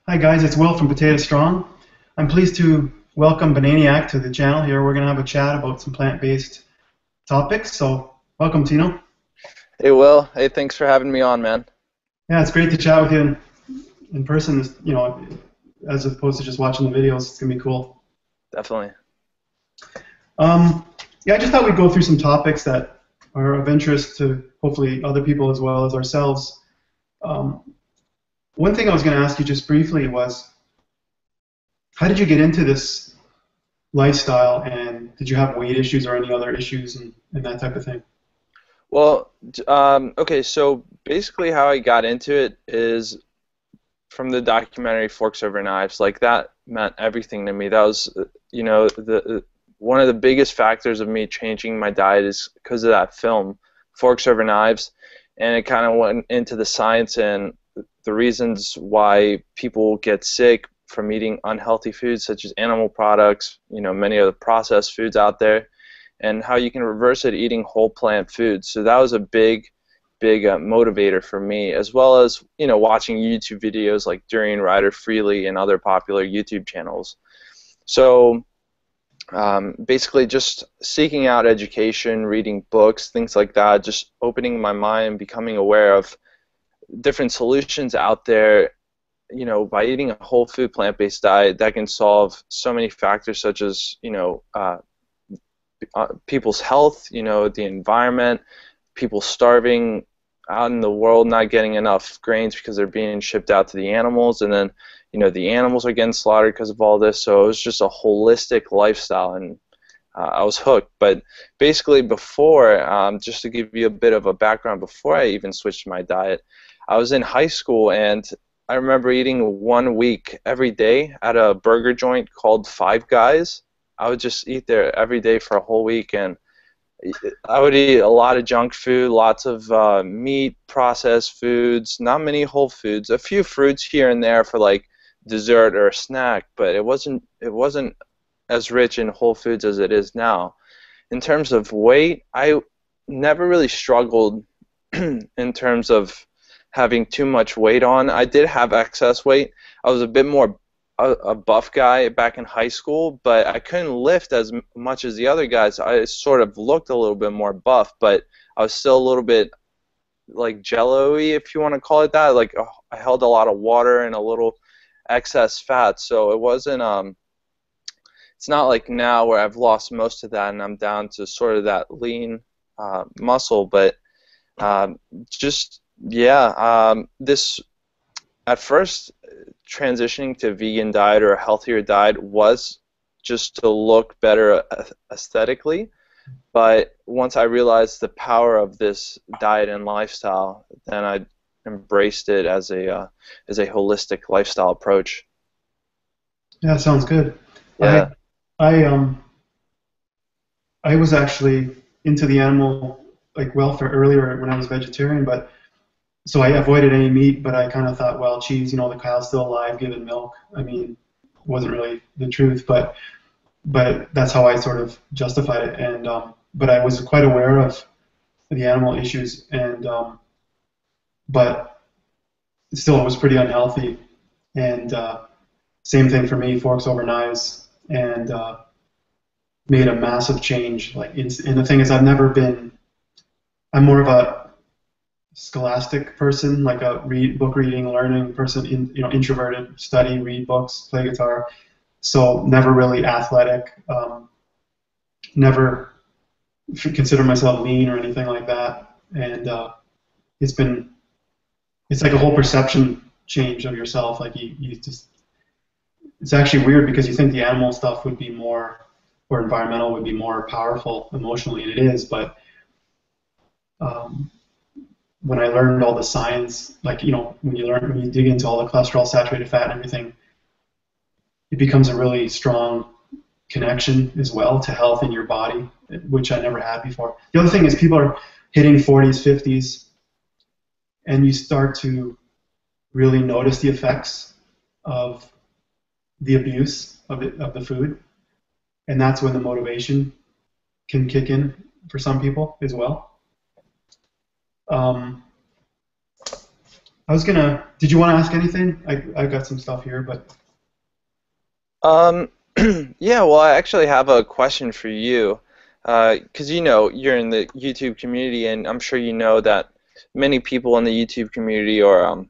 Hi guys, it's Will from Potato Strong. I'm pleased to welcome Bananiac to the channel here. We're going to have a chat about some plant-based topics. So welcome, Tino. Hey Will, hey, thanks for having me on, man. Yeah, it's great to chat with you in person, as opposed to just watching the videos. It's going to be cool. Definitely. Um, yeah, I just thought we'd go through some topics that are of interest to hopefully other people as well as ourselves. Um, One thing I was going to ask you just briefly was, how did you get into this lifestyle, and did you have weight issues or any other issues and that type of thing? Okay, so basically how I got into it is from the documentary Forks Over Knives. Like that meant everything to me. That was, one of the biggest factors of me changing my diet is because of that film, Forks Over Knives, and it kind of went into the science and the reasons why people get sick from eating unhealthy foods such as animal products, many of the processed foods out there, and how you can reverse it eating whole plant foods. So that was a big motivator for me, as well as watching YouTube videos like Durianrider Freely and other popular YouTube channels. So basically just seeking out education, reading books, things like that, just opening my mind, becoming aware of different solutions out there, by eating a whole food plant-based diet that can solve so many factors such as, people's health, the environment, people starving out in the world, not getting enough grains because they're being shipped out to the animals, and then, the animals are getting slaughtered because of all this. So it was just a holistic lifestyle, and I was hooked. But basically before, just to give you a bit of a background, before I even switched my diet, I was in high school, and I remember eating 1 week every day at a burger joint called Five Guys. I would just eat there every day for a whole week, and I would eat a lot of junk food, lots of meat, processed foods, not many whole foods, a few fruits here and there for like dessert or a snack, but it wasn't as rich in whole foods as it is now. In terms of weight, I never really struggled in terms of having too much weight on. I did have excess weight. I was a bit more a buff guy back in high school, but I couldn't lift as much as the other guys. I sort of looked a little bit more buff, but I was still a little bit like jello-y, if you want to call it that. Like I held a lot of water and a little excess fat, so it wasn't it's not like now where I've lost most of that and I'm down to sort of that lean muscle, but um, just yeah, this at first transitioning to vegan diet or a healthier diet was just to look better aesthetically, but once I realized the power of this diet and lifestyle, then I embraced it as a holistic lifestyle approach. Yeah, sounds good. I Yeah. I I was actually into the animal welfare earlier when I was vegetarian, but so I avoided any meat, but I kind of thought, well, geez, the cow's still alive, giving milk. I mean, wasn't really the truth, but that's how I sort of justified it. And but I was quite aware of the animal issues, and but still, it was pretty unhealthy. And same thing for me, forks over knives, and made a massive change. And the thing is, I'm more of a scholastic person, like a book reading, learning person, introverted, study, read books, play guitar. So never really athletic, never consider myself lean or anything like that. And it's been, it's like a whole perception change of yourself. Like you just, it's actually weird because you think the animal stuff would be more, or environmental would be more powerful emotionally, and it is, but um, when I learned all the science, when you dig into all the cholesterol, saturated fat, and everything, it becomes a really strong connection as well to health in your body, which I never had before. The other thing is people are hitting 40s, 50s, and you start to really notice the effects of the abuse of the food, and that's when the motivation can kick in for some people as well. Um, I was gonna. Did you want to ask anything? I got some stuff here, but Um, yeah, well, I actually have a question for you. Because you know, you're in the YouTube community, and I'm sure you know that many people in the YouTube community are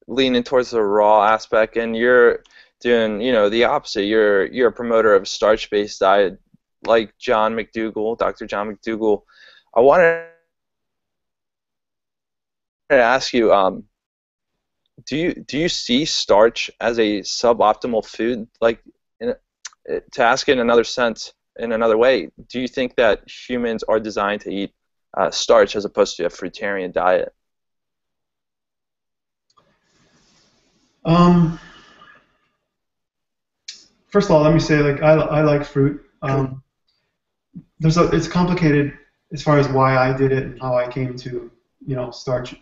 leaning towards the raw aspect, and you're doing, you know, the opposite. You're a promoter of starch-based diet, like John McDougall, Dr. John McDougall. I wanted to ask you, do you see starch as a suboptimal food? Like, in, to ask it in another sense, in another way, do you think that humans are designed to eat starch as opposed to a fruitarian diet? um, first of all, let me say like I like fruit. It's complicated as far as why I did it and how I came to starch,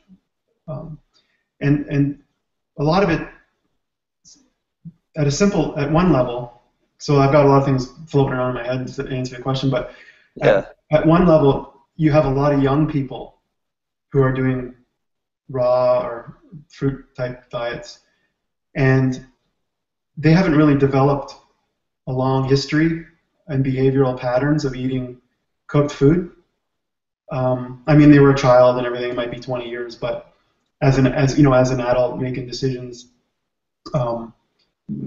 um, and a lot of it at one level. So I've got a lot of things floating around in my head to answer your question, but Yeah, at one level, you have a lot of young people who are doing raw or fruit type diets, and they haven't really developed a long history and behavioral patterns of eating cooked food. I mean, they were a child and everything; it might be 20 years, but as an adult making decisions, um,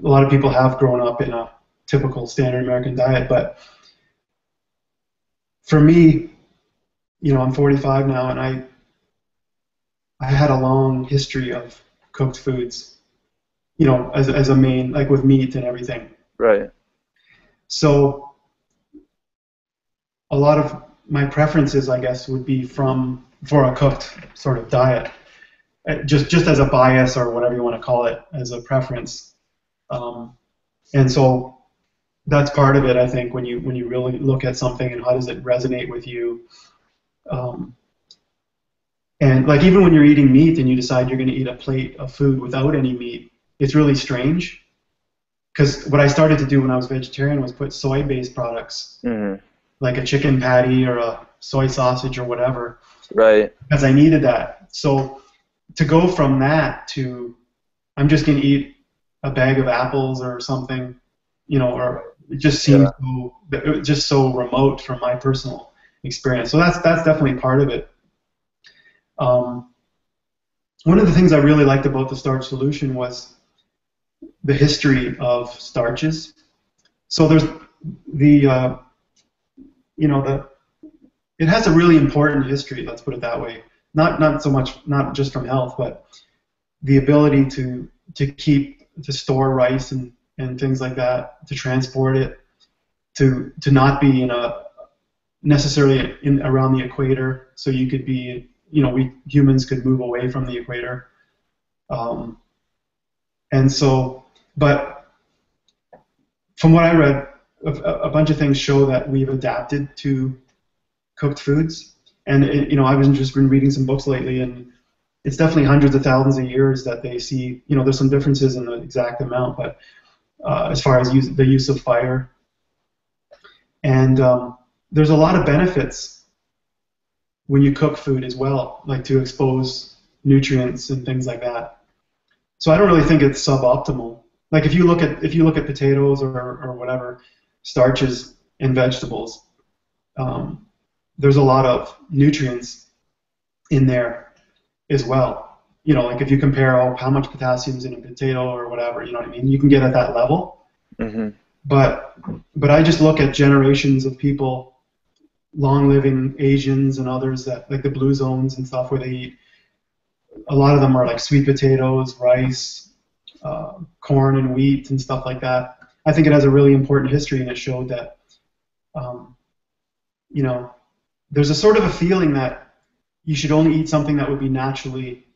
a lot of people have grown up in a typical standard American diet. But for me, I'm 45 now, and I had a long history of cooked foods, as a main, like with meat and everything. right. So a lot of my preferences, I guess, would be for a cooked sort of diet, just as a bias or whatever you want to call it, as a preference. Um, and so that's part of it, I think, when you really look at something and how does it resonate with you. Um, and like even when you're eating meat and you decide you're going to eat a plate of food without any meat, it's really strange. Because what I started to do when I was vegetarian was put soy-based products, Hmm. like a chicken patty or a soy sausage or whatever, Right. because I needed that. So to go from that to I'm just going to eat a bag of apples or something, or it just seems Yeah. just so remote from my personal experience. So that's definitely part of it. Um, One of the things I really liked about the starch solution was the history of starches. So there's the the it has a really important history. Let's put it that way. Not so much not just from health, but the ability to store rice and things like that, to transport it, to not be in a necessarily in around the equator, so you could be, we humans could move away from the equator, um, and so, but from what I read, a bunch of things show that we've adapted to cooked foods, and I've just been reading some books lately, and it's definitely hundreds of thousands of years that they see. There's some differences in the exact amount, but as far as the use of fire, and there's a lot of benefits when you cook food as well, like to expose nutrients and things like that. So I don't really think it's suboptimal. Like if you look at potatoes or whatever starches in vegetables, um, there's a lot of nutrients in there as well. Like if you compare how much potassium's in a potato or whatever, you know what I mean? You can get at that level. Hmm. But I just look at generations of people, long living Asians and others that like the blue zones and stuff where they eat. A lot of them are like sweet potatoes, rice, corn and wheat and stuff like that. I think it has a really important history, and it showed that um, you know there's a sort of a feeling that you should only eat something that would be naturally,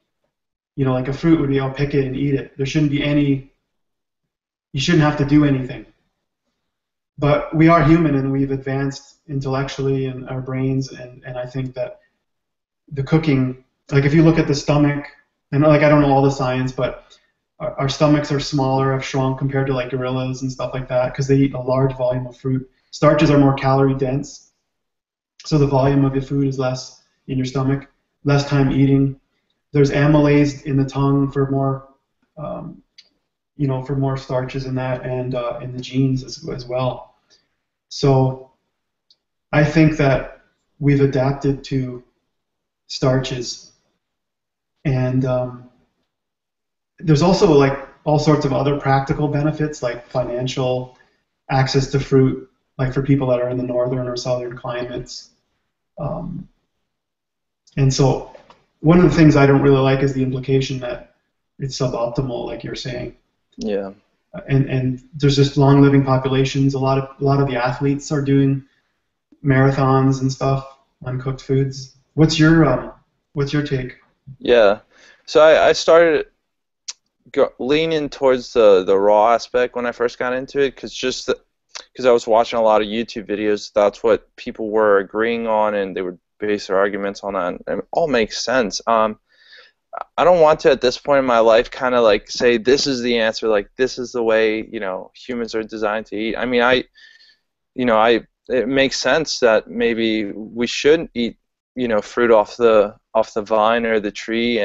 like a fruit would be, I'll pick it and eat it. There shouldn't be any, you shouldn't have to do anything. But we are human and we've advanced intellectually in our brains, and I think that the cooking, like if you look at the stomach, and like I don't know all the science, but our stomachs are smaller, have shrunk compared to like gorillas and stuff like that because they eat a large volume of fruit. Starches are more calorie dense, so the volume of your food is less in your stomach. less time eating. There's amylase in the tongue for more, for more starches in that, and in the genes as well. So I think that we've adapted to starches, and there's also like all sorts of other practical benefits, like financial access to fruit, like for people that are in the northern or southern climates. Um, and so one of the things I don't really like is the implication that it's suboptimal, like you're saying. Yeah. And there's just long living populations. A lot of the athletes are doing marathons and stuff on cooked foods. What's your take? Yeah. So I started leaning towards the raw aspect when I first got into it, because I was watching a lot of YouTube videos. That's what people were agreeing on, and they would base their arguments on that, and it all makes sense. I don't want to, at this point in my life, kind of like say this is the answer, like this is the way humans are designed to eat. I mean, it makes sense that maybe we shouldn't eat fruit off the vine or the tree,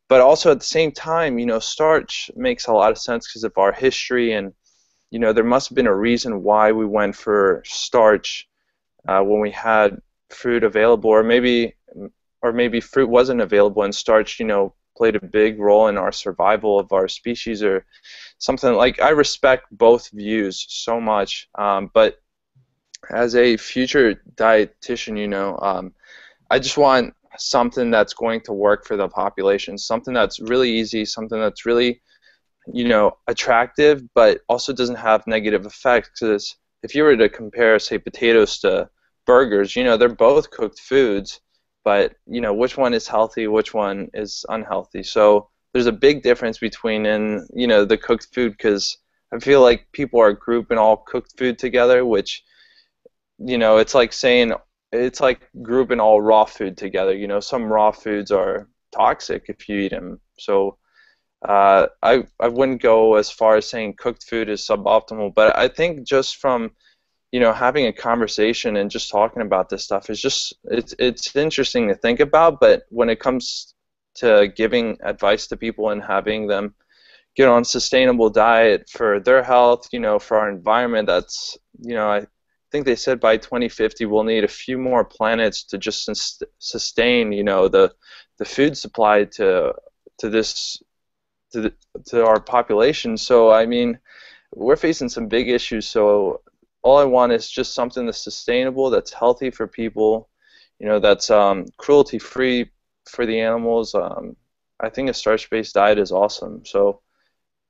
but also at the same time, starch makes a lot of sense because of our history, and there must have been a reason why we went for starch when we had fruit available, or maybe fruit wasn't available and starch, played a big role in our survival of our species or something. Like, I respect both views so much, but as a future dietitian, I just want something that's going to work for the population, something that's really easy, something that's really, attractive, but also doesn't have negative effects. Because if you were to compare, say, potatoes to burgers, they're both cooked foods, but which one is healthy, which one is unhealthy. So there's a big difference between the cooked food, because I feel like people are grouping all cooked food together, which it's like saying, it's like grouping all raw food together. Some raw foods are toxic if you eat them. So I wouldn't go as far as saying cooked food is suboptimal, but I think just from having a conversation and just talking about this stuff is just it's interesting to think about. But when it comes to giving advice to people and having them get on a sustainable diet for their health, for our environment, that's I think they said by 2050 we'll need a few more planets to just sustain the food supply to our population. So I mean, we're facing some big issues. So all I want is just something that's sustainable, that's healthy for people, that's cruelty free for the animals. I think a starch-based diet is awesome. So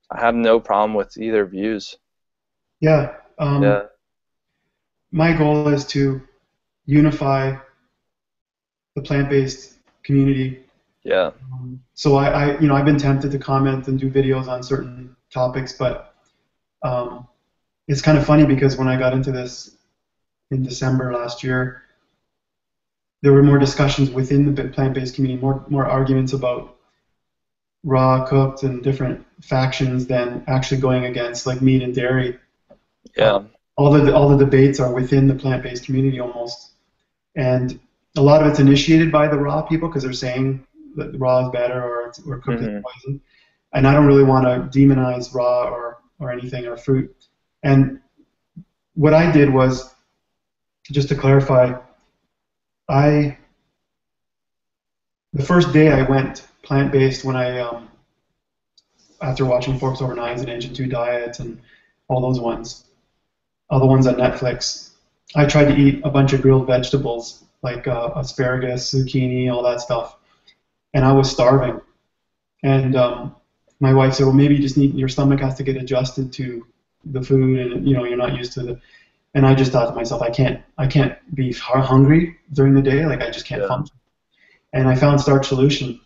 I have no problem with either views. Yeah. Yeah. My goal is to unify the plant-based community. Yeah. So I've been tempted to comment and do videos on certain topics, but it's kind of funny because when I got into this in December last year, there were more discussions within the plant-based community, more arguments about raw, cooked, and different factions than actually going against like meat and dairy. Yeah. All the debates are within the plant-based community almost, and a lot of it's initiated by the raw people because they're saying that raw is better or cooked is poison, and I don't really want to demonize raw or anything or fruit. And what I did was, just to clarify, the first day I went plant-based when after watching Forks Over Knives and Engine 2 Diet and all those ones, all the ones on Netflix, I tried to eat a bunch of grilled vegetables like asparagus, zucchini, all that stuff, and I was starving. And my wife said, well, maybe you just your stomach has to get adjusted to the food, and you're not used to the. And I just thought to myself, I can't be hungry during the day, like I just can't function. And I found Starch Solution.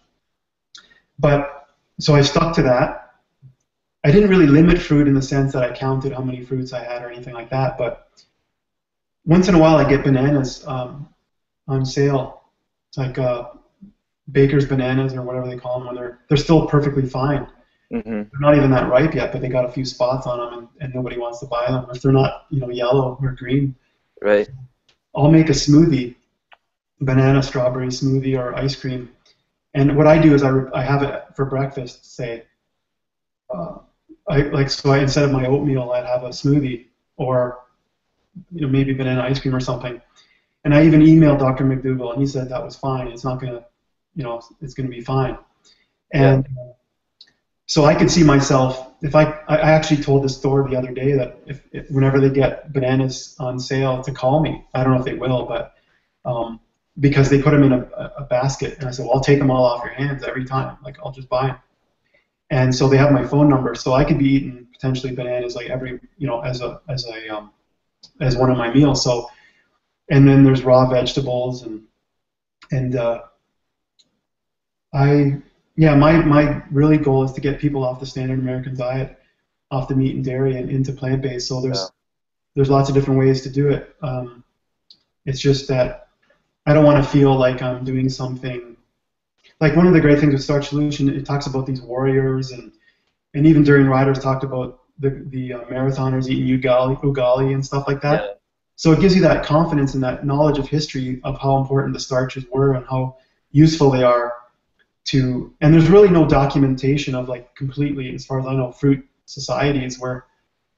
But so I stuck to that. I didn't really limit fruit in the sense that I counted how many fruits I had or anything like that, but once in a while I get bananas on sale, like Baker's bananas or whatever they call them, when they're still perfectly fine. They're not even that ripe yet, but they got a few spots on them, and nobody wants to buy them if they're not, yellow or green. Right. I'll make a smoothie banana strawberry smoothie or ice cream. And what I do is I have it for breakfast, say, uh, instead of my oatmeal, I'd have a smoothie or maybe banana ice cream or something. And I even emailed Dr. McDougall, and he said that was fine. It's not gonna, it's gonna be fine. Yeah. And so I could see myself if I actually told the store the other day that if whenever they get bananas on sale to call me. I don't know if they will, but because they put them in a basket, and I said, well, I'll take them all off your hands every time. Like I'll just buy them. And so they have my phone number, so I could be eating potentially bananas like every, as one of my meals. So, and then there's raw vegetables and my really goal is to get people off the standard American diet, off the meat and dairy, and into plant-based. So there's lots of different ways to do it. It's just that I don't want to feel like I'm doing something. Like one of the great things with Starch Solution, it talks about these warriors, and even durianriders talked about the marathoners eating ugali and stuff like that. Yeah. So it gives you that confidence and that knowledge of history of how important the starches were and how useful they are to. And there's really no documentation of like completely, as far as I know, fruit societies where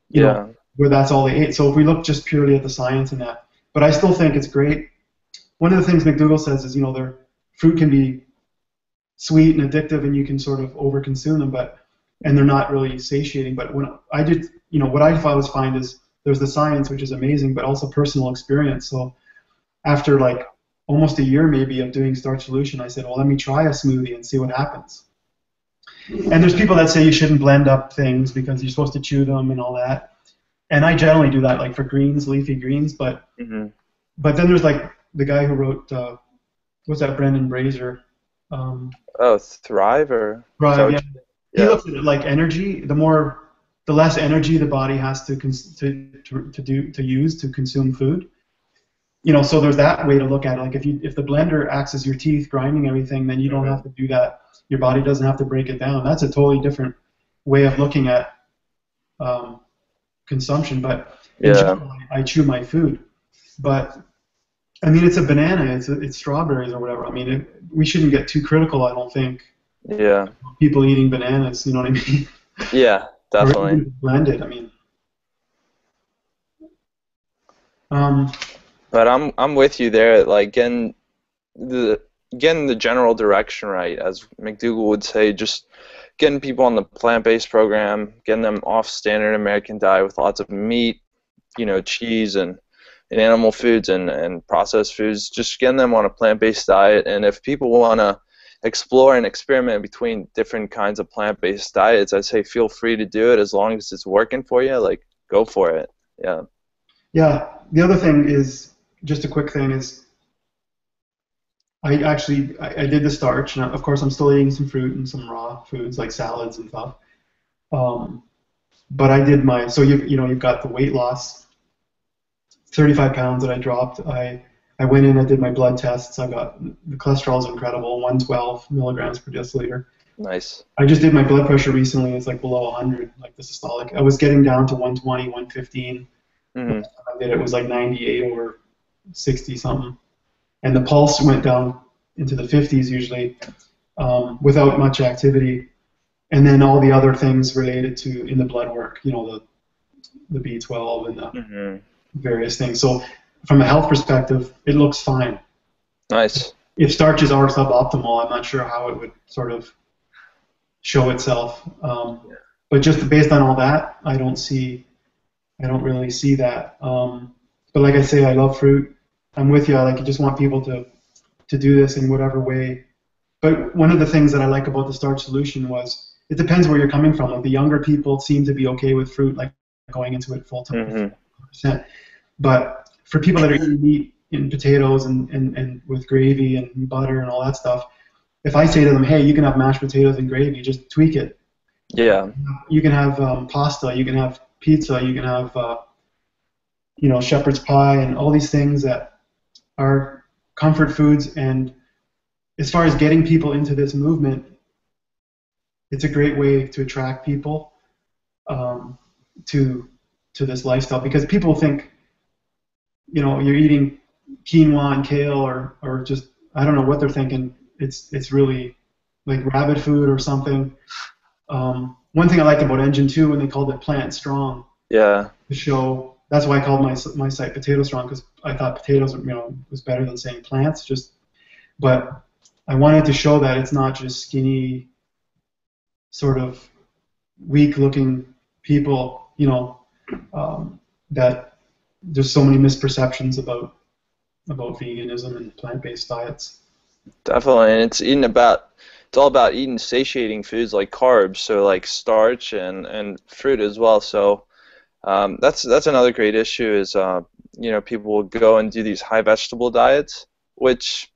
where that's all they ate. So if we look just purely at the science and that, but I still think it's great. One of the things McDougall says is their fruit can be sweet and addictive, and you can sort of overconsume them, and they're not really satiating. But when I did, what I always find is there's the science, which is amazing, but also personal experience. So after like almost a year maybe of doing Starch Solution, I said, well, let me try a smoothie and see what happens. And there's people that say you shouldn't blend up things because you're supposed to chew them and all that. And I generally do that, like for greens, leafy greens. But but then there's like the guy who wrote, what's that, Brendan Brazier? Thrive or? Thrive, yeah. He looks at it like energy. The less energy the body has to use to consume food. So there's that way to look at it. Like if the blender acts as your teeth, grinding everything, then you don't have to do that. Your body doesn't have to break it down. That's a totally different way of looking at consumption. But in general, I chew my food. But I mean, it's a banana. It's strawberries or whatever. I mean, we shouldn't get too critical, I don't think. Yeah. People eating bananas, you know what I mean? Yeah, definitely. Or even blended, I mean. But I'm with you there. Like getting the general direction right, as McDougall would say, just getting people on the plant-based program, getting them off standard American diet with lots of meat, cheese and animal foods and processed foods, just getting them on a plant-based diet. And if people want to explore and experiment between different kinds of plant-based diets, I say feel free to do it as long as it's working for you. Like, go for it. Yeah. Yeah. The other thing is, just a quick thing is, I did the starch. Now, of course, I'm still eating some fruit and some raw foods like salads and stuff. But I did so you've got the weight loss, 35 pounds that I dropped. I went in, I did my blood tests. The cholesterol is incredible, 112 milligrams per deciliter. Nice. I just did my blood pressure recently. It's like below 100, like the systolic. I was getting down to 120, 115. I did it was like 98 over 60 something. And the pulse went down into the 50s usually without much activity. And then all the other things related to in the blood work, the B12 and the various things. So from a health perspective, it looks fine. Nice. If starches are suboptimal, I'm not sure how it would sort of show itself. But just based on all that, I don't really see that. But like I say, I love fruit. I'm with you. I just want people to do this in whatever way. But one of the things that I like about the Starch Solution was it depends where you're coming from. Like the younger people seem to be okay with fruit, like going into it full time. But for people that are eating meat and potatoes and with gravy and butter and all that stuff, if I say to them, hey, you can have mashed potatoes and gravy, just tweak it. Yeah. You can have pasta, you can have pizza, you can have shepherd's pie and all these things that are comfort foods. And as far as getting people into this movement, it's a great way to attract people to this lifestyle, because people think you're eating quinoa and kale, or just I don't know what they're thinking. It's really like rabbit food or something. One thing I liked about Engine 2 when they called it Plant Strong Yeah. to show. That's why I called my site Potato Strong, because I thought potatoes, was better than saying plants. But I wanted to show that it's not just skinny, sort of weak-looking people. That there's so many misperceptions about veganism and plant-based diets. Definitely, and it's all about eating satiating foods like carbs, so like starch and fruit as well. So that's another great issue is people will go and do these high vegetable diets, which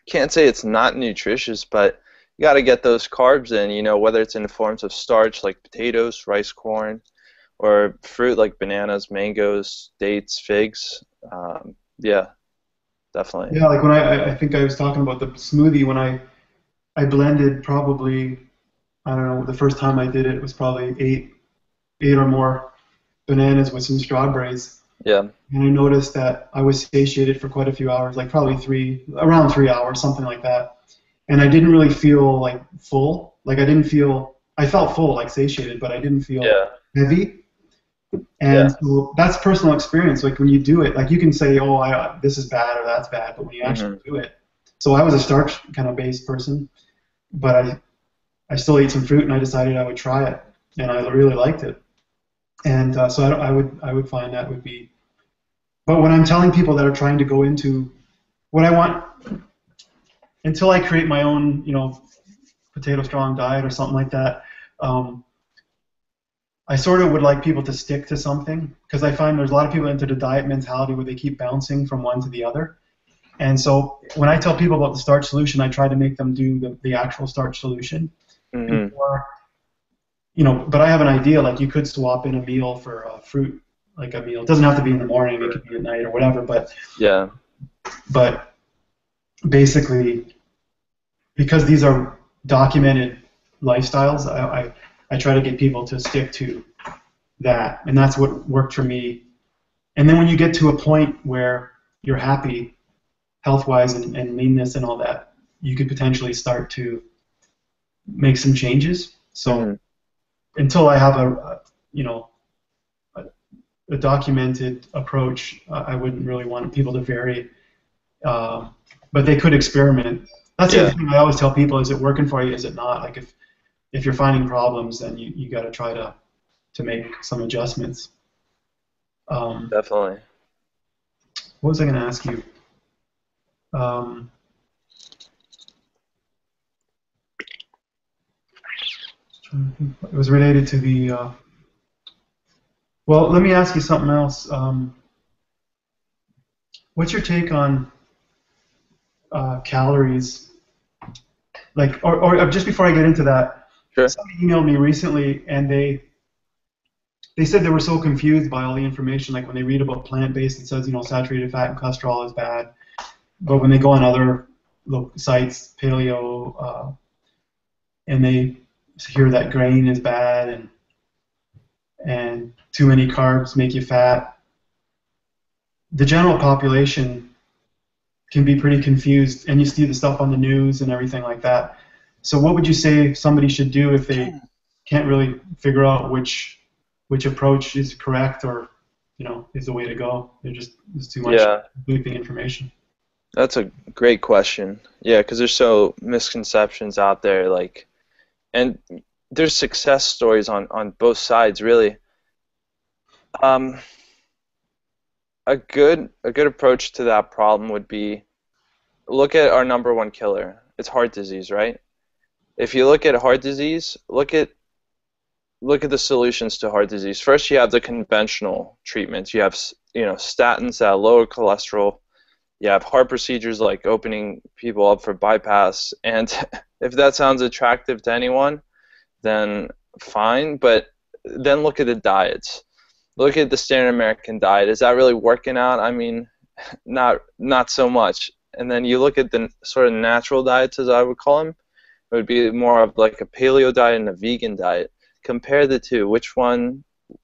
can't say it's not nutritious, but you got to get those carbs in. Whether it's in the forms of starch like potatoes, rice, corn, or fruit like bananas, mangoes, dates, figs. Yeah, definitely. Yeah, like when I think I was talking about the smoothie when I blended probably, I don't know, the first time I did it was probably eight or more bananas with some strawberries. Yeah. And I noticed that I was satiated for quite a few hours, like probably around 3 hours, something like that. And I didn't really feel like full. Like I felt full, like satiated, but I didn't feel Yeah. heavy. Yeah. And so that's personal experience. Like when you do it, like you can say, oh, this is bad or that's bad, but when you actually Hmm. do it. So I was a starch kind of based person, but I still ate some fruit and I decided I would try it, and I really liked it. And so I would find that would be. But when I'm telling people that are trying to go into what I want, until I create my own, potato strong diet or something like that, um, I sort of would like people to stick to something, because I find there's a lot of people into the diet mentality where they keep bouncing from one to the other. And so when I tell people about the starch solution, I try to make them do the actual starch solution. Hmm. Before, but I have an idea, like you could swap in a meal for a fruit, like a meal. It doesn't have to be in the morning, it could be at night or whatever, Yeah. but basically, because these are documented lifestyles, I try to get people to stick to that, and that's what worked for me. And then when you get to a point where you're happy health-wise and leanness and all that, you could potentially start to make some changes. So Hmm. until I have a documented approach, I wouldn't really want people to vary, uh, but they could experiment. That's the other Yeah. thing I always tell people: is it working for you? Is it not? Like if you're finding problems, then you got to try to make some adjustments. Um, Definitely. what was I going to ask you? Um, it was related to the. Well, let me ask you something else. What's your take on calories? Like, or just before I get into that, Sure. somebody emailed me recently, and they said they were so confused by all the information. Like when they read about plant-based, it says saturated fat and cholesterol is bad, but when they go on other sites, paleo, and they hear that grain is bad and too many carbs make you fat, the general population can be pretty confused, and you see the stuff on the news and everything like that. So what would you say somebody should do if they can't really figure out which approach is correct, or is the way to go? There's too much Yeah. conflicting information. That's a great question. Yeah, because there's so misconceptions out there, and there's success stories on both sides, really. Um, a good approach to that problem would be look at our number one killer. It's heart disease, right? If you look at heart disease, look at the solutions to heart disease. First, you have the conventional treatments. You have statins that lower cholesterol. You have heart procedures like opening people up for bypass. And if that sounds attractive to anyone, then fine. But then look at the diets. Look at the standard American diet. Is that really working out? I mean, not so much. And then you look at the sort of natural diets, as I would call them. It would be more of like a paleo diet and a vegan diet. Compare the two. Which one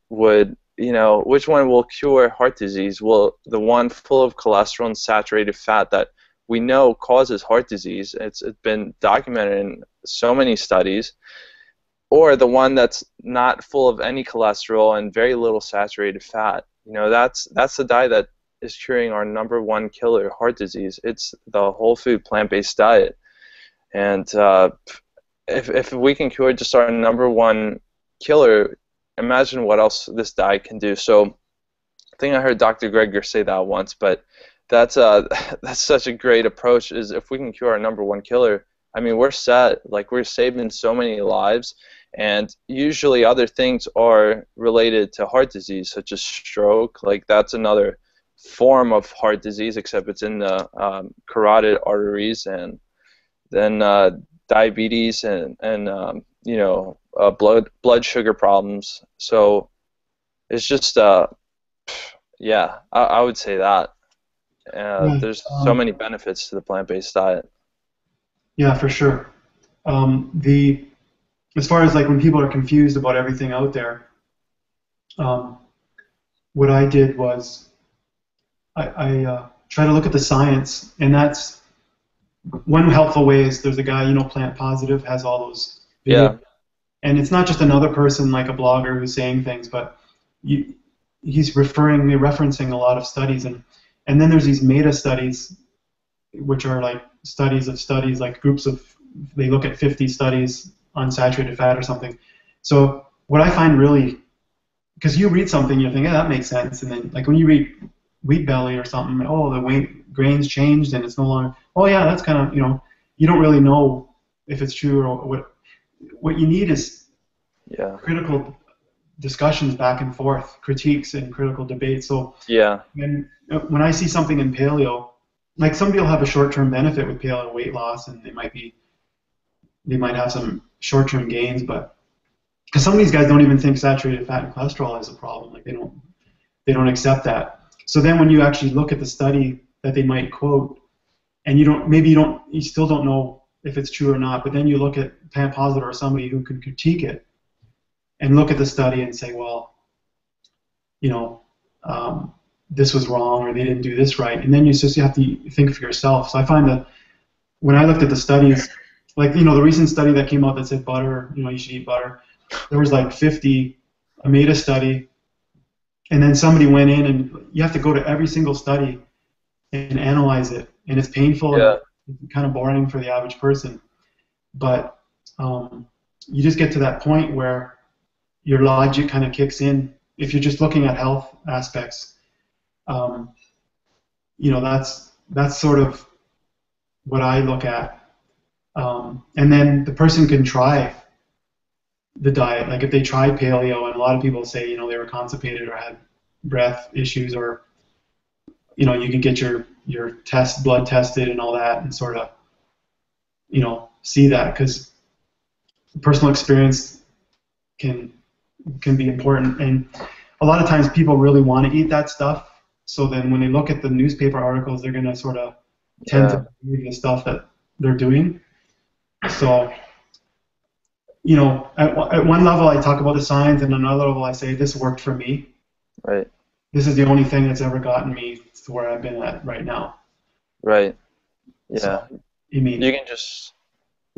would which one will cure heart disease? Well, the one full of cholesterol and saturated fat that we know causes heart disease. It's been documented in so many studies. Or the one that's not full of any cholesterol and very little saturated fat. That's the diet that is curing our #1 killer, heart disease. It's the whole food plant-based diet. And if we can cure just our #1 killer, imagine what else this diet can do. So I think I heard Dr. Greger say that once, but that's such a great approach. Is if we can cure our #1 killer, I mean, we're set. Like, we're saving so many lives, and usually other things are related to heart disease, such as stroke. Like, that's another form of heart disease, except it's in the carotid arteries, and then diabetes and blood sugar problems. So it's just yeah, I would say that Yeah, there's so many benefits to the plant-based diet. yeah, for sure. As far as like when people are confused about everything out there, what I did was I try to look at the science, and that's one helpful way. Is there's a guy, Plant Positive, has all those videos. Yeah. And it's not just another person like a blogger who's saying things, but he's referencing a lot of studies, and then there's these meta studies, which are like studies of studies, like they look at 50 studies on saturated fat or something. So what I find really, because you read something, you think, yeah, that makes sense, and then like when you read Wheat Belly or something, oh, the grains changed and it's no longer, oh yeah, that's kind of, you don't really know if it's true or what. What you need is critical discussions back and forth, critiques and critical debates. So when I see something in paleo, like somebody will have a short-term benefit with paleo weight loss, and they might have some short-term gains, but because some of these guys don't even think saturated fat and cholesterol is a problem, like they don't accept that. So then when you actually look at the study that they might quote, and you still don't know if it's true or not, but then you look at Plant Positive or somebody who can critique it and look at the study and say, well, this was wrong, or they didn't do this right, and then you have to think for yourself. So I find that when I looked at the studies, like the recent study that came out that said butter, you should eat butter, there was like 50, I made a study, and then somebody went in, and you have to go to every single study and analyze it, and it's painful. Yeah. And kind of boring for the average person, but you just get to that point where your logic kind of kicks in. If you're just looking at health aspects, that's sort of what I look at, and then the person can try the diet. Like if they try paleo, and a lot of people say they were constipated or had breath issues, or you can get your blood tested and all that, and sort of see that, because personal experience can be important, and a lot of times people really want to eat that stuff, so then when they look at the newspaper articles, they're going to sort of tend to believe the stuff that they're doing. So at one level I talk about the science, and another level I say this worked for me. Right. This is the only thing that's ever gotten me to where I've been at right now. Right. Yeah. So, you can just,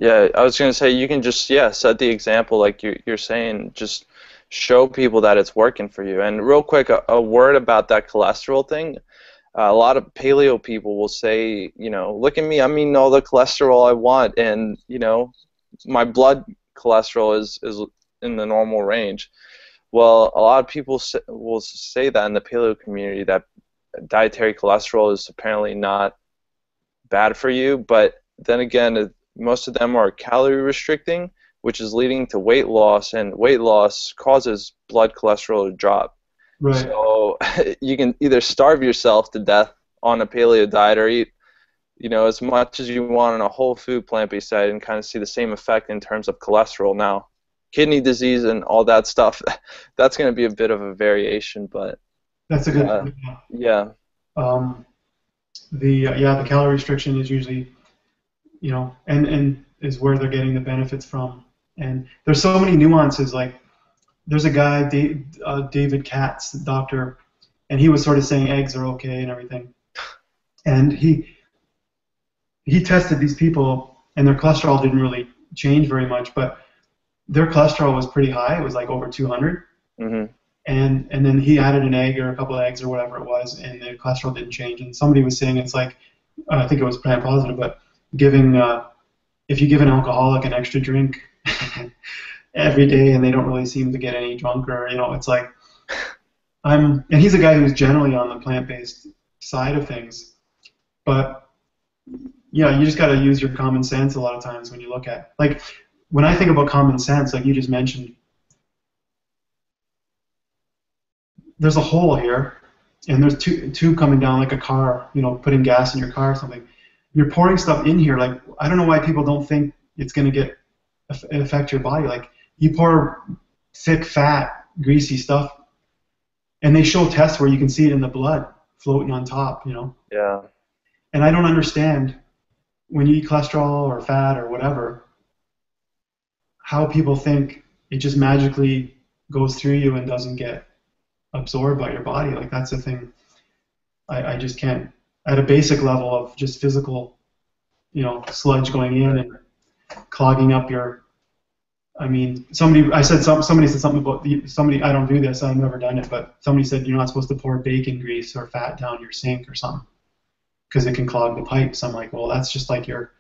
I was going to say, you can just, set the example like you're saying, just show people that it's working for you. And real quick, a word about that cholesterol thing. A lot of paleo people will say, look at me, I'm eating all the cholesterol I want, and, my blood cholesterol is in the normal range. Well, a lot of people will say that in the paleo community, that dietary cholesterol is apparently not bad for you, but then again, most of them are calorie restricting, which is leading to weight loss, and weight loss causes blood cholesterol to drop. Right. So you can either starve yourself to death on a paleo diet, or eat as much as you want on a whole food plant-based diet and kind of see the same effect in terms of cholesterol. Now, kidney disease and all that stuff, that's going to be a bit of a variation, but that's a good yeah. The calorie restriction is usually, and is where they're getting the benefits from. And there's so many nuances. Like there's a guy, David Katz, the doctor, and he was sort of saying eggs are okay and everything. And he tested these people, and their cholesterol didn't really change very much, but their cholesterol was pretty high. It was like over 200. Mm-hmm. And then he added an egg or a couple of eggs or whatever it was, and the cholesterol didn't change. And somebody was saying it's like, I think it was plant positive, but giving if you give an alcoholic an extra drink every day and they don't really seem to get any drunker, it's like and he's a guy who's generally on the plant-based side of things, but yeah, you just got to use your common sense a lot of times when you look at, like, when I think about common sense, like you just mentioned, there's a hole here, and there's two coming down like a car, putting gas in your car or something. You're pouring stuff in here, like, I don't know why people don't think it's going to affect your body. Like, you pour thick, fat, greasy stuff, and they show tests where you can see it in the blood floating on top, Yeah. And I don't understand, when you eat cholesterol or fat or whatever, how people think it just magically goes through you and doesn't get absorbed by your body. Like, that's the thing I just can't, at a basic level of just physical, sludge going in and clogging up your, somebody said something about, I don't do this, I've never done it, but somebody said you're not supposed to pour bacon grease or fat down your sink or something because it can clog the pipes. I'm like, well, that's just like your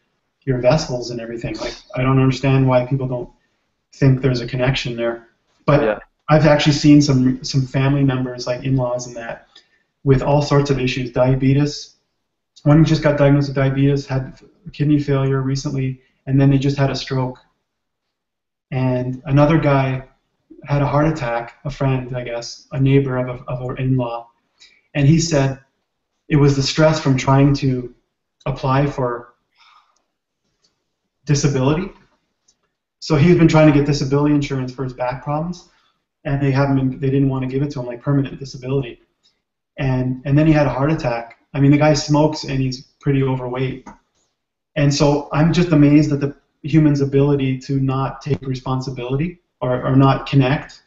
vessels and everything. Like, I don't understand why people don't think there's a connection there. But yeah. I've actually seen some family members, like in-laws and that, with all sorts of issues. Diabetes. One just got diagnosed with diabetes, had kidney failure recently, and then they just had a stroke. And another guy had a heart attack, a friend, I guess, a neighbor of an in-law. And he said it was the stress from trying to apply for disability. So he's been trying to get disability insurance for his back problems, and they didn't want to give it to him, like permanent disability. And then he had a heart attack. The guy smokes and he's pretty overweight. And so I'm just amazed at the human's ability to not take responsibility or not connect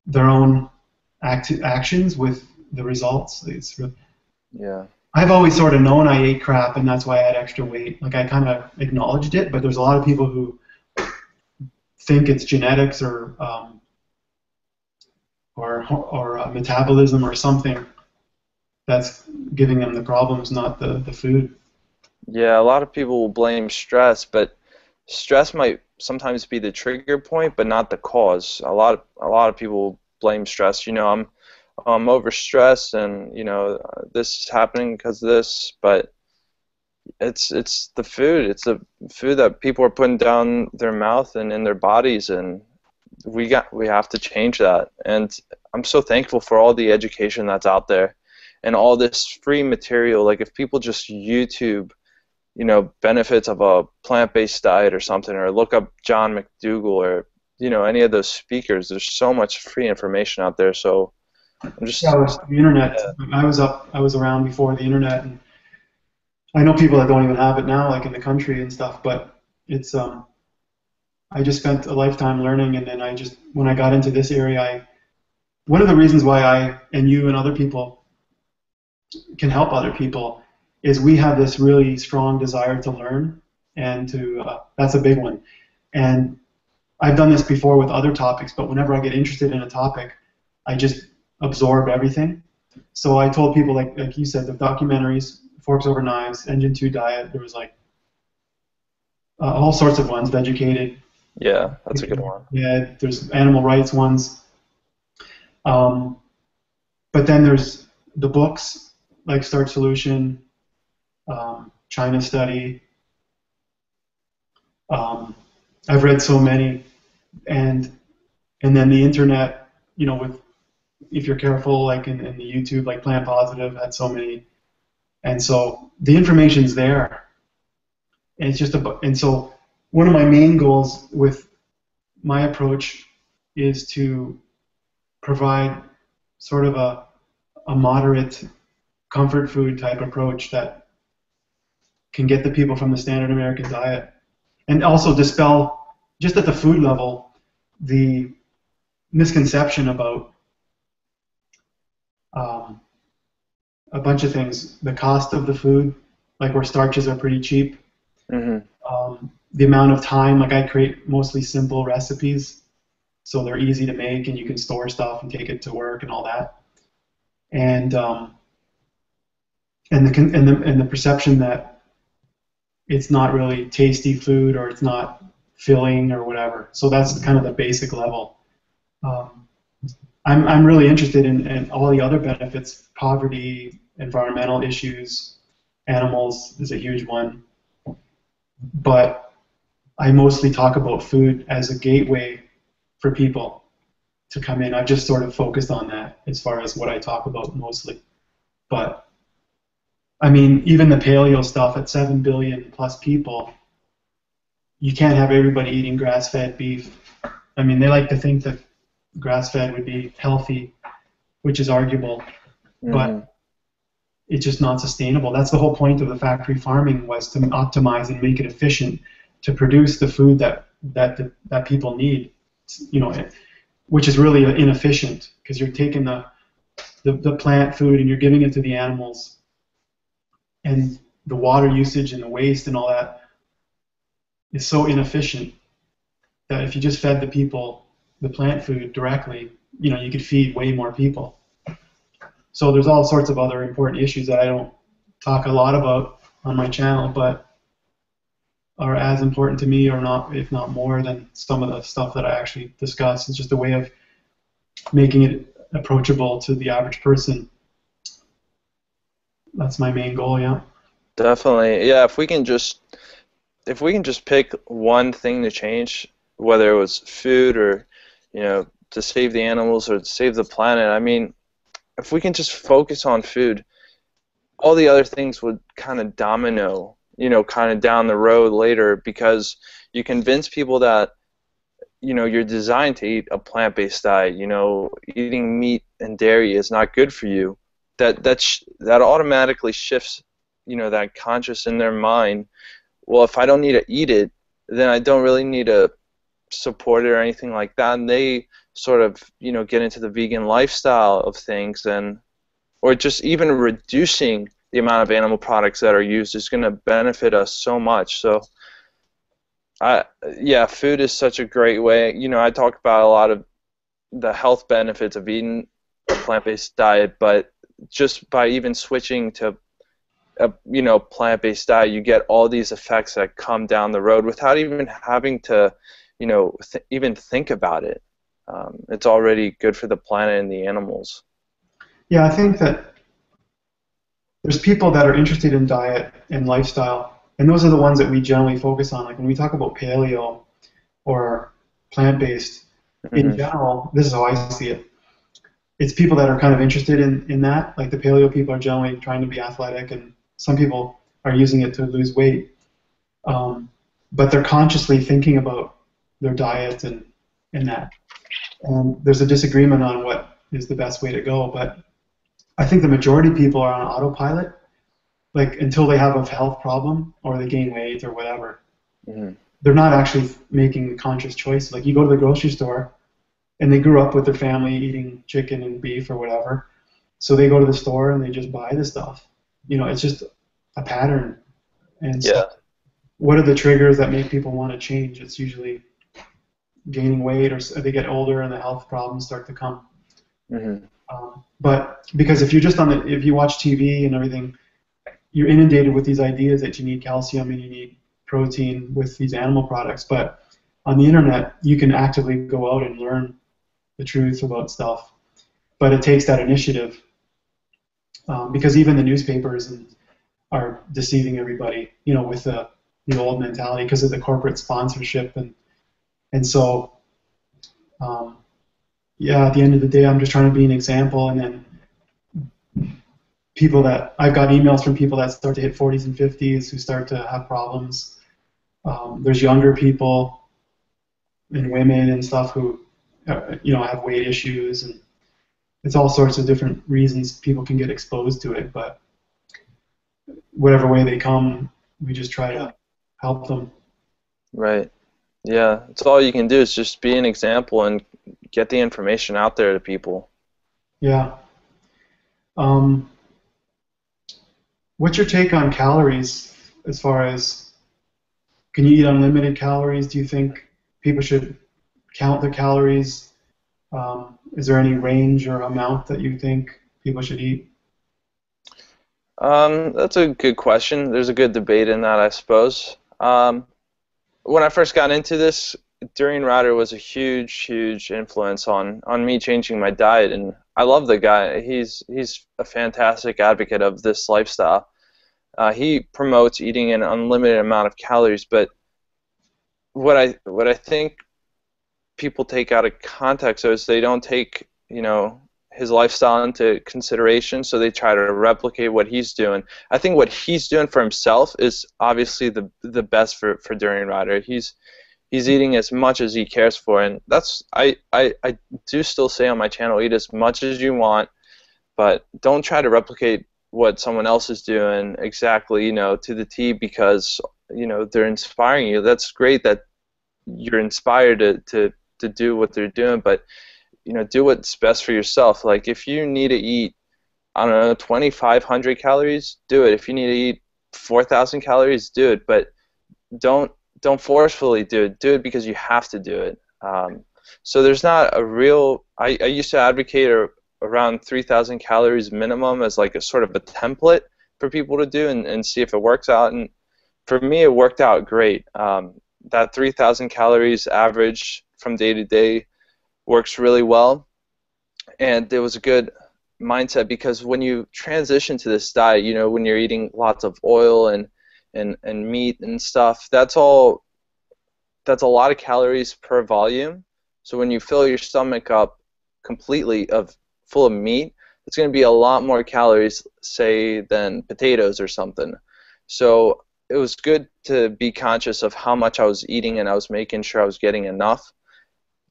their own actions with the results. Yeah. I've always sort of known I ate crap and that's why I had extra weight. Like, I kind of acknowledged it, but there's a lot of people who think it's genetics or metabolism or something that's giving them the problems, not the food. Yeah, a lot of people will blame stress, but stress might sometimes be the trigger point, but not the cause. A lot of people blame stress. I'm overstressed, and this is happening because of this, but it's the food. It's the food that people are putting down their mouth and in their bodies, and we have to change that. And I'm so thankful for all the education that's out there and all this free material. Like, if people just YouTube, benefits of a plant-based diet or something, or look up John McDougall or any of those speakers, there's so much free information out there. So I'm just the internet. Yeah. I was around before the internet, and I know people that don't even have it now, like in the country and stuff. But it's I just spent a lifetime learning, and then when I got into this area, one of the reasons why I and you and other people can help other people is we have this really strong desire to learn, and that's a big one. And I've done this before with other topics, but whenever I get interested in a topic, I just absorb everything. So I told people, like you said, the documentaries, Forks Over Knives, Engine 2 Diet, there was like all sorts of ones, Vegucated. Yeah, that's a good one. Yeah, there's animal rights ones. But then there's the books, like Starch Solution, China Study. I've read so many, and then the internet, if you're careful, like in the YouTube, like Plant Positive had so many, and so the information's there, and it's just and so one of my main goals with my approach is to provide sort of a moderate comfort food type approach that can get the people from the standard American diet, and also dispel, just at the food level, the misconception about um, a bunch of things. The cost of the food, like where starches are pretty cheap. Mm-hmm. The amount of time, like I create mostly simple recipes, so they're easy to make and you can store stuff and take it to work and all that. And the perception that it's not really tasty food or it's not filling or whatever. So that's kind of the basic level. Um, I'm really interested in all the other benefits, poverty, environmental issues, animals is a huge one. But I mostly talk about food as a gateway for people to come in. I've just sort of focused on that as far as what I talk about mostly. But I mean, even the paleo stuff at 7 billion plus people, you can't have everybody eating grass-fed beef. I mean, they like to think that grass-fed would be healthy, which is arguable, but it's just not sustainable. That's the whole point of the factory farming, was to optimize and make it efficient to produce the food that people need, you know, which is really inefficient because you're taking the plant food and you're giving it to the animals, and the water usage and the waste and all that is so inefficient that if you just fed the people the plant food directly, you know, you could feed way more people. So there's all sorts of other important issues that I don't talk a lot about on my channel, but are as important to me, or not, if not more, than some of the stuff that I actually discuss. It's just a way of making it approachable to the average person. That's my main goal, yeah. Definitely. Yeah, if we can just pick one thing to change, whether it was food or, you know, to save the animals or to save the planet, I mean, if we can just focus on food, all the other things would kind of domino, you know, kind of down the road later, because you convince people that, you know, you're designed to eat a plant-based diet, you know, eating meat and dairy is not good for you. That automatically shifts, you know, that conscious in their mind. Well, if I don't need to eat it, then I don't really need to support it or anything like that. And they sort of, you know, get into the vegan lifestyle of things, and or just even reducing the amount of animal products that are used is going to benefit us so much. So, yeah, food is such a great way. You know, I talk about a lot of the health benefits of eating a plant-based diet, but just by even switching to a, you know, plant-based diet, you get all these effects that come down the road without even having to, you know, even think about it. It's already good for the planet and the animals. Yeah, I think that there's people that are interested in diet and lifestyle, and those are the ones that we generally focus on. Like when we talk about paleo or plant-based, in general, this is how I see it. It's people that are kind of interested in that. Like the paleo people are generally trying to be athletic, and some people are using it to lose weight. But they're consciously thinking about their diet and that. And there's a disagreement on what is the best way to go, but I think the majority of people are on autopilot, like until they have a health problem or they gain weight or whatever. They're not actually making conscious choices. Like you go to the grocery store, and they grew up with their family eating chicken and beef or whatever, so they go to the store and they just buy the stuff. You know, it's just a pattern. And so what are the triggers that make people want to change? It's usually gaining weight, or they get older and the health problems start to come. But because if you're just if you watch TV and everything, you're inundated with these ideas that you need calcium and you need protein with these animal products. But on the internet, you can actively go out and learn the truth about stuff. But it takes that initiative, because even the newspapers are deceiving everybody, you know, with the old mentality because of the corporate sponsorship, and so yeah, at the end of the day, I'm just trying to be an example. And then people that I've got emails from people that start to hit 40s and 50s who start to have problems. There's younger people and women and stuff who, you know, have weight issues, and it's all sorts of different reasons people can get exposed to it. But whatever way they come, we just try to help them. Right. Yeah. It's all you can do is just be an example and get the information out there to people. Yeah. Um, what's your take on calories as far as can you eat unlimited calories? Do you think people should count their calories? Is there any range or amount that you think people should eat? That's a good question. There's a good debate in that, I suppose. When I first got into this, Durianrider was a huge influence on me changing my diet, and I love the guy. He's a fantastic advocate of this lifestyle. He promotes eating an unlimited amount of calories, but what I think people take out of context is they don't take, his lifestyle into consideration, so they try to replicate what he's doing. I think what he's doing for himself is obviously the best for Durianrider. He's eating as much as he cares for, and that's I do still say on my channel, eat as much as you want, but don't try to replicate what someone else is doing exactly, to the T, because they're inspiring you. That's great that you're inspired to do what they're doing, but do what's best for yourself. Like if you need to eat, I don't know, 2,500 calories, do it. If you need to eat 4,000 calories, do it. But don't forcefully do it. Do it because you have to do it. So there's not a real. I used to advocate around 3,000 calories minimum as like a sort of a template for people to do and see if it works out. And for me, it worked out great. That 3,000 calories average from day to day works really well, and it was a good mindset, because when you transition to this diet, when you're eating lots of oil and meat and stuff, that's a lot of calories per volume. So when you fill your stomach up completely full of meat, it's going to be a lot more calories, say, than potatoes or something. So it was good to be conscious of how much I was eating, and I was making sure I was getting enough,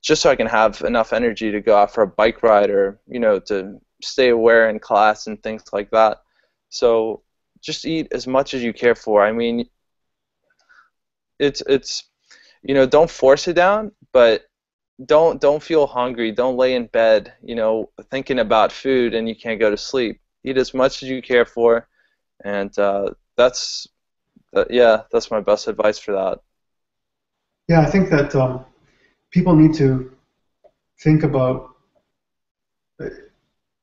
just so I can have enough energy to go out for a bike ride, or to stay aware in class and things like that. So just eat as much as you care for. I mean, it's don't force it down, but don't feel hungry. Don't lay in bed, thinking about food and you can't go to sleep. Eat as much as you care for, and that's my best advice for that. Yeah, I think that people need to think about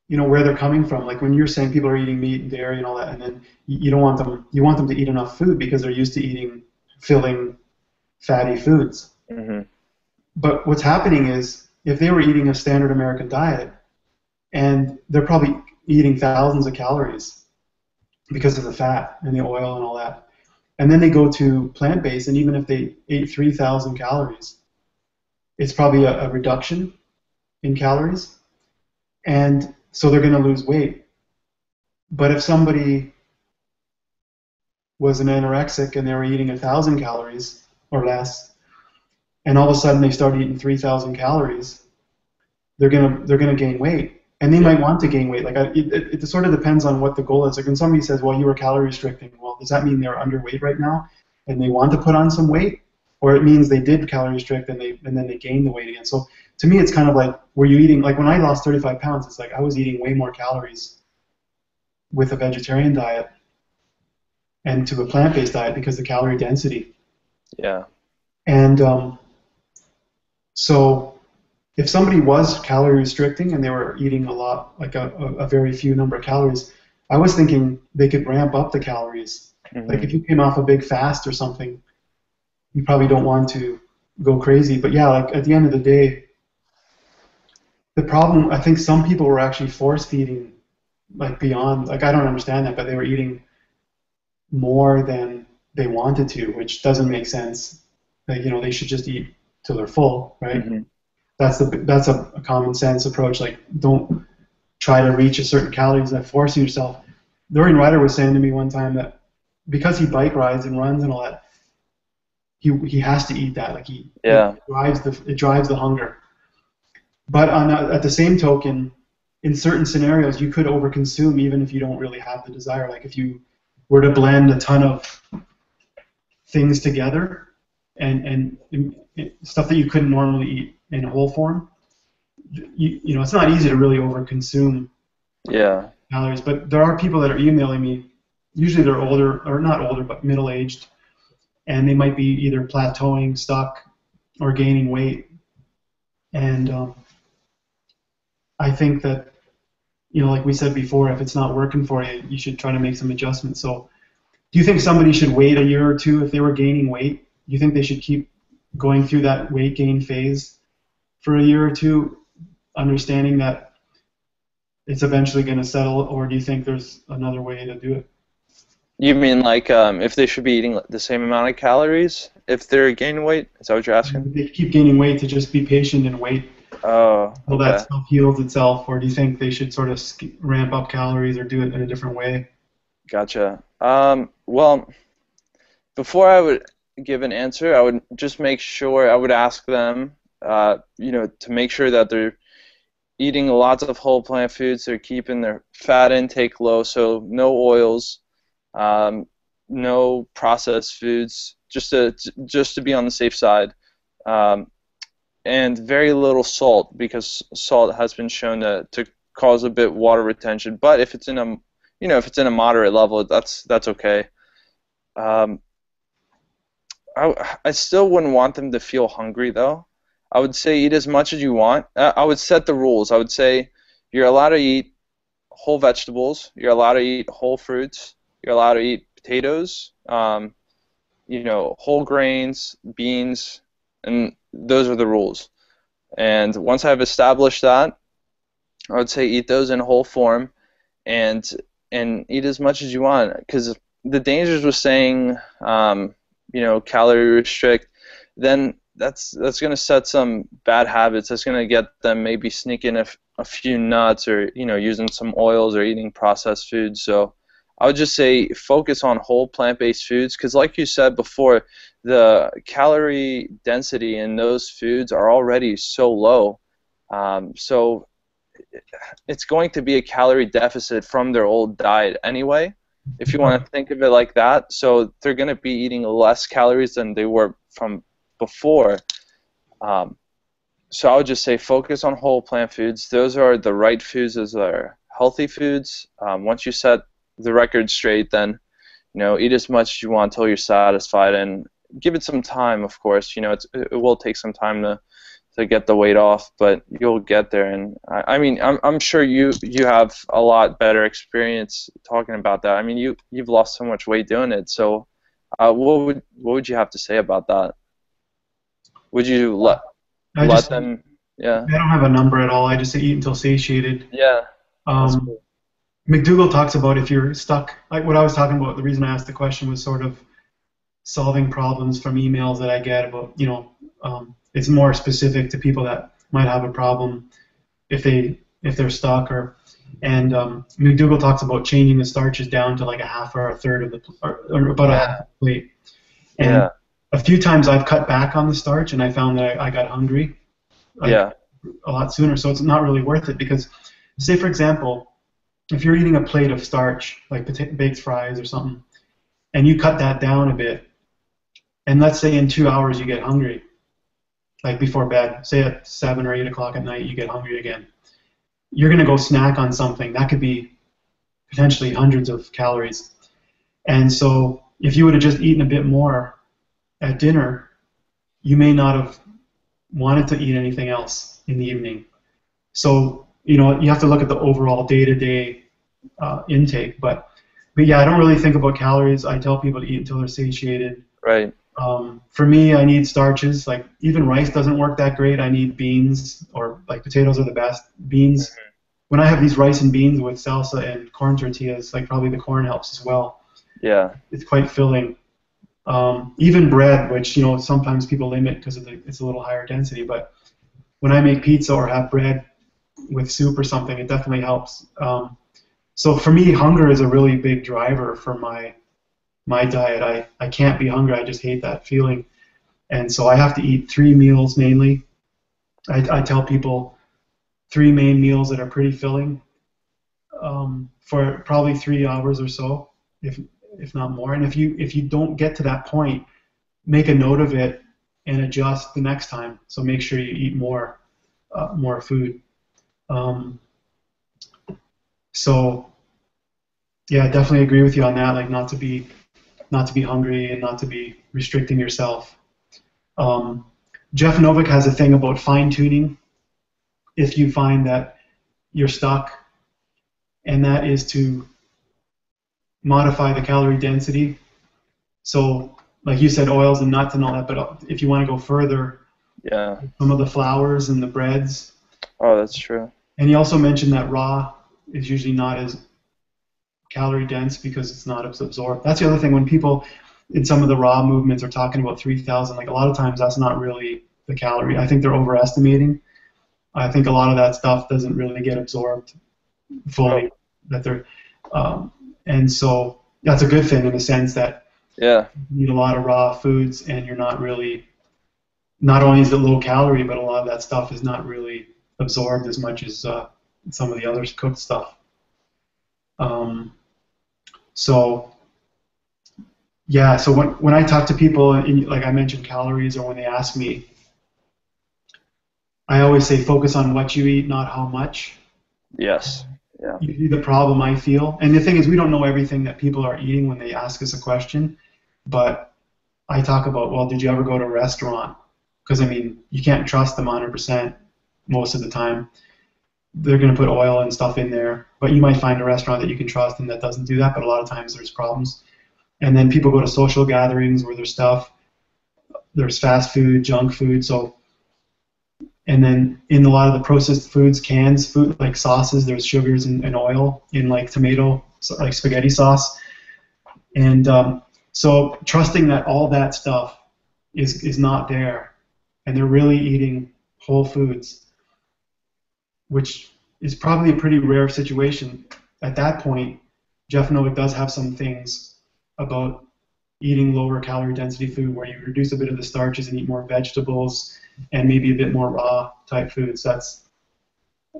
where they're coming from. Like when you're saying people are eating meat and dairy and all that, and then you don't want them. You want them to eat enough food because they're used to eating filling, fatty foods. Mm-hmm. But what's happening is if they were eating a standard American diet, and they're probably eating thousands of calories because of the fat and the oil and all that, and then they go to plant-based, and even if they ate 3,000 calories, it's probably a reduction in calories, and so they're going to lose weight. But if somebody was an anorexic and they were eating 1,000 calories or less, and all of a sudden they start eating 3,000 calories, they're gonna gain weight, and they might want to gain weight. Like it sort of depends on what the goal is. Like when somebody says, "Well, you were calorie restricting," well, does that mean they're underweight right now and they want to put on some weight? Or it means they did calorie restrict and then they gained the weight again. So to me, it's kind of like, were you eating, like when I lost 35 pounds, it's like I was eating way more calories with a vegetarian diet and to a plant-based diet because the calorie density. Yeah. And so if somebody was calorie restricting and they were eating a lot, like a very few number of calories, I was thinking they could ramp up the calories. Mm-hmm. Like if you came off a big fast or something, you probably don't want to go crazy. But yeah, like at the end of the day, the problem, I think some people were actually force feeding, like beyond, like I don't understand that, but they were eating more than they wanted to, which doesn't make sense. Like, they should just eat till they're full, right? Mm-hmm. That's a common sense approach. Like, don't try to reach a certain calories by forcing yourself. Durianrider was saying to me one time that because he bike rides and runs and all that, he has to eat that. Like it drives the hunger. But at the same token, in certain scenarios, you could overconsume even if you don't really have the desire. Like if you were to blend a ton of things together and stuff that you couldn't normally eat in whole form, you know, it's not easy to really overconsume Yeah. calories, but there are people that are emailing me. Usually they're older, or not older, but middle-aged, and they might be either plateauing, stuck, or gaining weight. And I think that, you know, like we said before, if it's not working for you, you should try to make some adjustments. So, do you think somebody should wait a year or two if they were gaining weight? Do you think they should keep going through that weight gain phase for a year or two, understanding that it's eventually going to settle, or do you think there's another way to do it? You mean like if they should be eating the same amount of calories if they're gaining weight? Is that what you're asking? If they keep gaining weight, to just be patient and wait Oh, until okay. that stuff heals itself, or do you think they should sort of ramp up calories or do it in a different way? Gotcha. Well, before I would give an answer, I would just make sure, I would ask them, you know, to make sure that they're eating lots of whole plant foods, they're keeping their fat intake low, so no oils, no processed foods, just to be on the safe side, and very little salt, because salt has been shown to cause a bit water retention. But if it's in a, you know, if it's in a moderate level, that's okay. I still wouldn't want them to feel hungry though. I would say eat as much as you want. I would set the rules. I would say you're allowed to eat whole vegetables. You're allowed to eat whole fruits. You're allowed to eat potatoes. You know, whole grains, beans, and those are the rules. And once I've established that, I would say eat those in whole form, and eat as much as you want. Because the dangers with saying, you know, calorie restrict, then that's going to set some bad habits. That's going to get them maybe sneaking a few nuts, or, you know, using some oils, or eating processed foods. So I would just say focus on whole plant-based foods, because like you said before, the calorie density in those foods are already so low. So it's going to be a calorie deficit from their old diet anyway, if you want to think of it like that. So they're going to be eating less calories than they were from before. So I would just say focus on whole plant foods. Those are the right foods. Those are healthy foods. Once you set the record straight, then, you know, eat as much as you want until you're satisfied, and give it some time. Of course, you know, it will take some time to get the weight off, but you'll get there. And I mean, I'm sure you have a lot better experience talking about that. I mean, you've lost so much weight doing it. So what would you have to say about that? Would you let them? Yeah. I don't have a number at all. I just say eat until satiated. Yeah. That's Um, cool. McDougall talks about if you're stuck, like what I was talking about, the reason I asked the question was sort of solving problems from emails that I get about, you know, it's more specific to people that might have a problem if they're stuck, and McDougall talks about changing the starches down to like a half or a third of or about a half of the plate. And Yeah. a few times I've cut back on the starch, and I found that I got hungry like, a lot sooner. So it's not really worth it, because, say for example, if you're eating a plate of starch, like baked fries or something, and you cut that down a bit, and let's say in 2 hours you get hungry, like before bed, say at 7 or 8 o'clock at night you get hungry again, you're going to go snack on something. That could be potentially hundreds of calories. And so if you would have just eaten a bit more at dinner, you may not have wanted to eat anything else in the evening. So, you know, you have to look at the overall day-to-day intake. But yeah, I don't really think about calories. I tell people to eat until they're satiated. Right. For me, I need starches. Like, even rice doesn't work that great. I need beans, or like potatoes are the best. Beans. When I have these rice and beans with salsa and corn tortillas, like probably the corn helps as well. Yeah. It's quite filling. Even bread, which, you know, sometimes people limit because it's a little higher density, but when I make pizza or have bread with soup or something, it definitely helps. So for me, hunger is a really big driver for my diet. I can't be hungry. I just hate that feeling. And so I have to eat 3 meals mainly. I tell people 3 main meals that are pretty filling for probably 3 hours or so, if not more. And if you don't get to that point, make a note of it and adjust the next time. So make sure you eat more. more food. Um, so yeah, definitely agree with you on that. Like not to be hungry and not to be restricting yourself. Um, Jeff Novick has a thing about fine tuning if you find that you're stuck, and that is to modify the calorie density. So, like you said, oils and nuts and all that, but if you want to go further, Yeah. some of the flours and the breads. Oh, that's true. And he also mentioned that raw is usually not as calorie dense because it's not as absorbed. That's the other thing when people in some of the raw movements are talking about 3,000. Like a lot of times that's not really the calorie. I think they're overestimating. I think a lot of that stuff doesn't really get absorbed Oh, fully. That they're, um, and so that's a good thing in the sense that yeah. you eat a lot of raw foods and you're not really. Not only is it low calorie, but a lot of that stuff is not really absorbed as much as some of the other cooked stuff. Um, so yeah, so when I talk to people, like I mentioned calories, or when they ask me, I always say focus on what you eat, not how much. Yes. Yeah. Usually the problem I feel, and the thing is, we don't know everything that people are eating when they ask us a question, but I talk about, well, did you ever go to a restaurant? Because I mean, you can't trust them 100% most of the time. They're going to put oil and stuff in there, but you might find a restaurant that you can trust and that doesn't do that. But a lot of times there's problems. And then people go to social gatherings where there's stuff, there's fast food, junk food. So, and then in a lot of the processed foods, cans, food like sauces, there's sugars and oil in like tomato, like spaghetti sauce. And so trusting that all that stuff is not there, and they're really eating whole foods, which is probably a pretty rare situation. At that point, Jeff Novick does have some things about eating lower calorie density food where you reduce a bit of the starches and eat more vegetables and maybe a bit more raw type foods. That's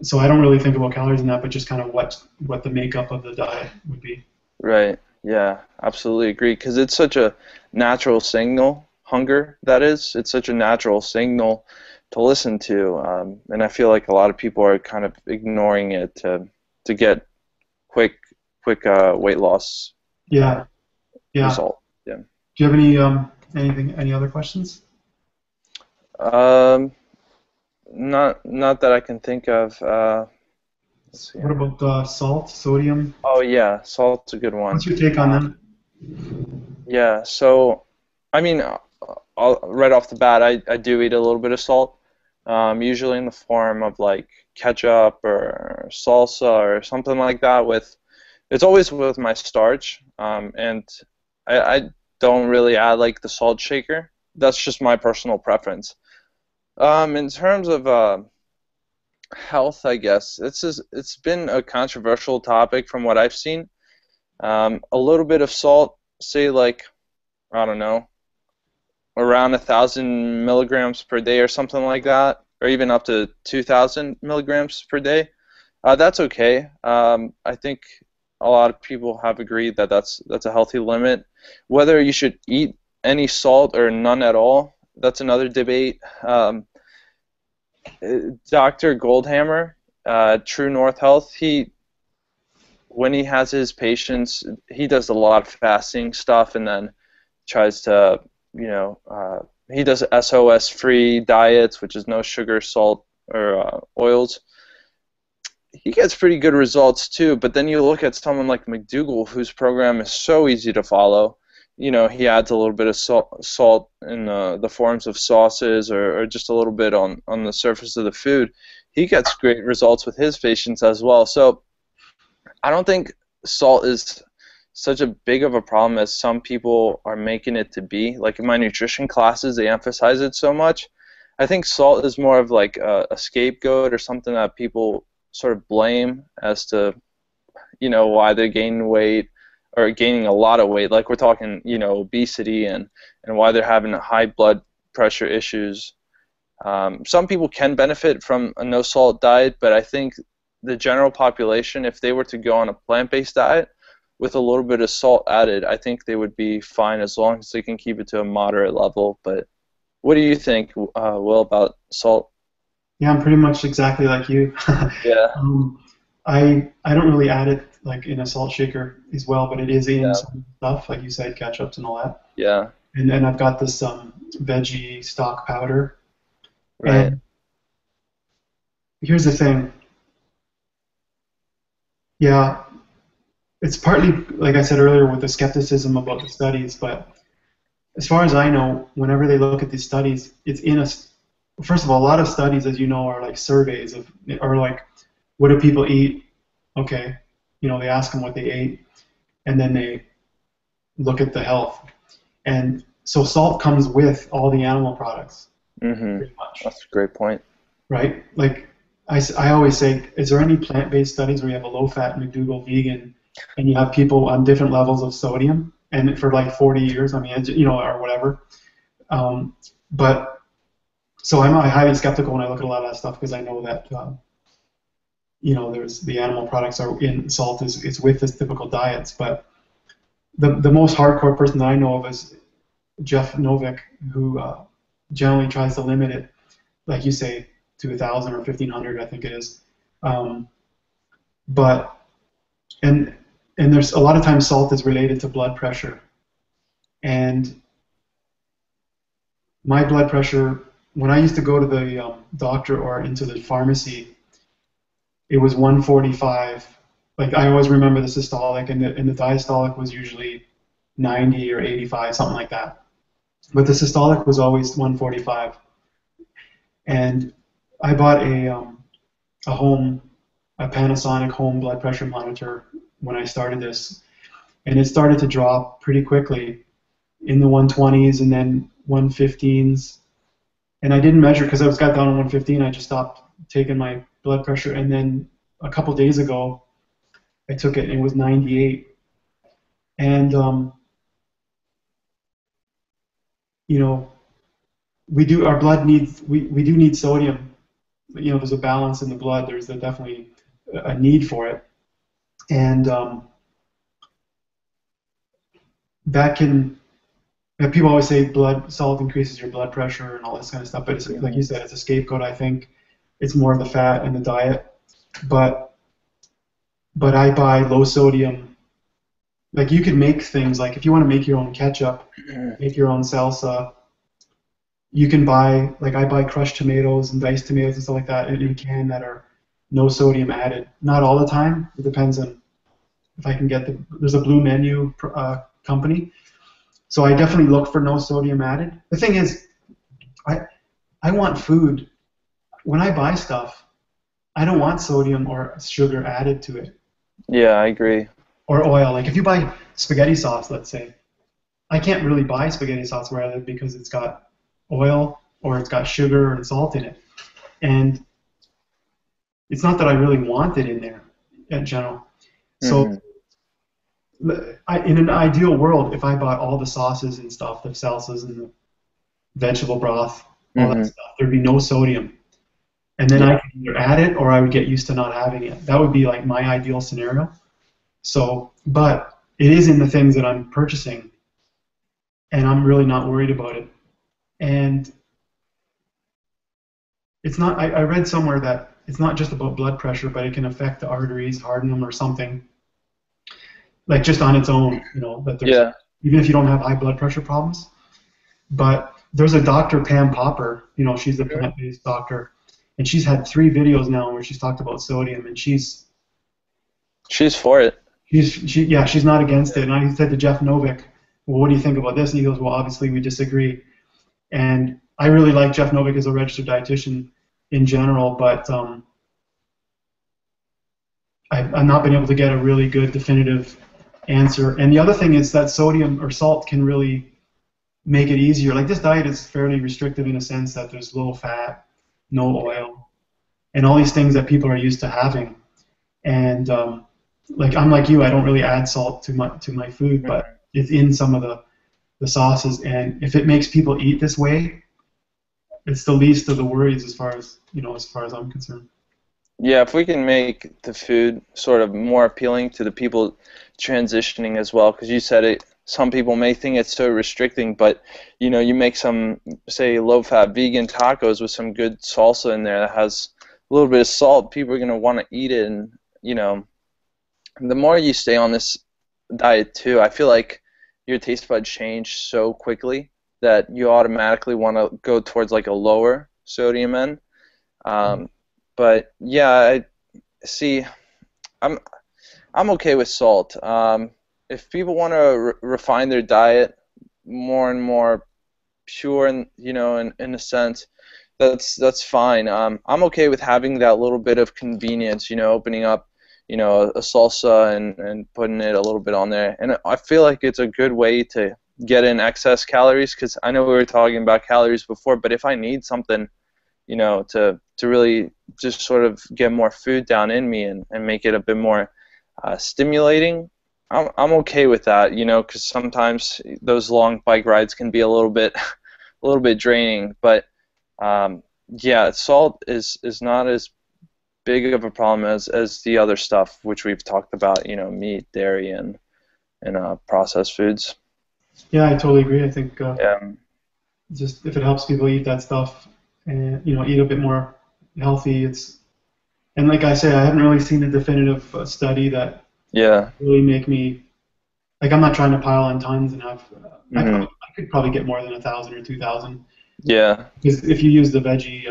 so I don't really think about calories in that, but just kind of what the makeup of the diet would be. Right. Yeah, absolutely agree. Because it's such a natural signal, hunger, that is. It's such a natural signal to listen to. And I feel like a lot of people are kind of ignoring it to get quick, weight loss uh, Yeah, yeah. result. Yeah. Do you have any other questions? Um, not that I can think of. Let's see. What about salt, sodium? Oh yeah, salt's a good one. What's your take on that? Yeah, so I mean, right off the bat, I do eat a little bit of salt, usually in the form of like ketchup or salsa or something like that. It's always with my starch, and I don't really add like the salt shaker. That's just my personal preference. In terms of health, I guess it's been a controversial topic from what I've seen. A little bit of salt, say like I don't know, around 1,000 milligrams per day or something like that, or even up to 2,000 milligrams per day. That's okay. I think a lot of people have agreed that that's a healthy limit. Whether you should eat any salt or none at all, that's another debate. Dr. Goldhammer, True North Health, when he has his patients, he does a lot of fasting stuff and then tries to, he does SOS-free diets, which is no sugar, salt, or oils. He gets pretty good results too, but then you look at someone like McDougall, whose program is so easy to follow. He adds a little bit of salt in the forms of sauces or just a little bit on the surface of the food. He gets great results with his patients as well. So I don't think salt is such a big of a problem as some people are making it to be. Like in my nutrition classes, they emphasize it so much. I think salt is more of like a scapegoat or something that people sort of blame as to, why they're gaining weight or gaining a lot of weight. Like we're talking, obesity and why they're having high blood pressure issues. Some people can benefit from a no salt diet, but I think the general population, if they were to go on a plant-based diet with a little bit of salt added, I think they would be fine as long as they can keep it to a moderate level. But what do you think, Will, about salt? Yeah, I'm pretty much exactly like you. Yeah. I don't really add it like in a salt shaker as well, but it is in Yeah. some stuff, like you said, ketchups and all that. Yeah. And then I've got this veggie stock powder. Right. And here's the thing. Yeah, it's partly, like I said earlier, with the skepticism about the studies, but as far as I know, whenever they look at these studies, it's in a, first of all, a lot of studies, as you know, are like surveys of, or like, what do people eat? Okay, they ask them what they ate, and then they look at the health. And so salt comes with all the animal products, Mhm. pretty much, That's a great point. right? Like I always say, is there any plant-based studies where you have a low-fat McDougall vegan and you have people on different levels of sodium and for like 40 years? I mean, or whatever. Um, but so I'm highly skeptical when I look at a lot of that stuff because I know that there's the animal products are in salt is with this typical diets. But the most hardcore person that I know of is Jeff Novick, who generally tries to limit it, like you say, to 1,000 or 1,500, I think it is. Um, but and and there's a lot of times salt is related to blood pressure, and my blood pressure when I used to go to the doctor or into the pharmacy, it was 145. Like I always remember the systolic, and the diastolic was usually 90 or 85, something like that. But the systolic was always 145. And I bought a Panasonic home blood pressure monitor when I started this, and it started to drop pretty quickly in the 120s and then 115s. And I didn't measure because I was got down on 115. I just stopped taking my blood pressure, and then a couple days ago, I took it and it was 98. And you know, our blood needs we do need sodium. There's a balance in the blood. There's definitely a need for it, and that can. People always say blood salt increases your blood pressure and all this kind of stuff, but it's like you Mhm. said, it's a scapegoat. I think it's more of the fat and the diet, but I buy low sodium. Like you can make things like if you want to make your own ketchup, make your own salsa. You can buy like I buy crushed tomatoes and diced tomatoes and stuff like that in a can that are no sodium added. Not all the time. It depends on if I can get there's a Blue Menu company. So I definitely look for no sodium added. The thing is, I I want food when I buy stuff. I don't want sodium or sugar added to it Yeah, I agree. or oil. Like if you buy spaghetti sauce, let's say, I can't really buy spaghetti sauce where I live because it's got oil or it's got sugar and salt in it. And it's not that I really want it in there in general. So Mhm. in an ideal world, if I bought all the sauces and stuff, the salsas and the vegetable broth, all that Mhm. stuff, there'd be no sodium. And then I Yeah. could either add it or I would get used to not having it. That would be like my ideal scenario. So, but it is in the things that I'm purchasing, and I'm really not worried about it. And it's not, I read somewhere that it's not just about blood pressure, but it can affect the arteries, harden them or something, like just on its own, that there's, Yeah. even if you don't have high blood pressure problems. But there's a doctor, Pam Popper, she's a Mhm. plant-based doctor, and she's had 3 videos now where she's talked about sodium, and She's for it. she's not against it. And I said to Jeff Novick, well, what do you think about this? And he goes, well, obviously we disagree. And I really like Jeff Novick as a registered dietitian in general, but I've not been able to get a really good definitive answer. And the other thing is that sodium or salt can really make it easier. Like this diet is fairly restrictive in a sense that there's low fat, no oil, and all these things that people are used to having. And like I'm like you, I don't really add salt to my food, but Mhm. it's in some of the sauces. And if it makes people eat this way, it's the least of the worries as far as I'm concerned. Yeah, if we can make the food sort of more appealing to the people transitioning as well, because you said it, some people may think it's so restricting, but you make some, say, low-fat vegan tacos with some good salsa in there that has a little bit of salt, people are going to want to eat it. And the more you stay on this diet too, I feel like your taste buds change so quickly that you automatically want to go towards like a lower sodium end. But yeah, I see. I'm okay with salt. If people want to refine their diet more and more pure, and in a sense, that's fine. I'm okay with having that little bit of convenience. Opening up, a salsa and putting it a little bit on there. And I feel like it's a good way to get in excess calories, because I know we were talking about calories before, but if I need something, to really just sort of get more food down in me and make it a bit more stimulating, I'm okay with that, because sometimes those long bike rides can be a little bit draining. But yeah, salt is not as big of a problem as the other stuff which we've talked about, meat, dairy, and processed foods. Yeah, I totally agree. I think Yeah. just if it helps people eat that stuff and eat a bit more healthy, and like I say, I haven't really seen a definitive study that Yeah. really make me like, I'm not trying to pile on tons and have. Mm-hmm. I could probably get more than 1,000 or 2,000. Yeah. Because if you use the veggie,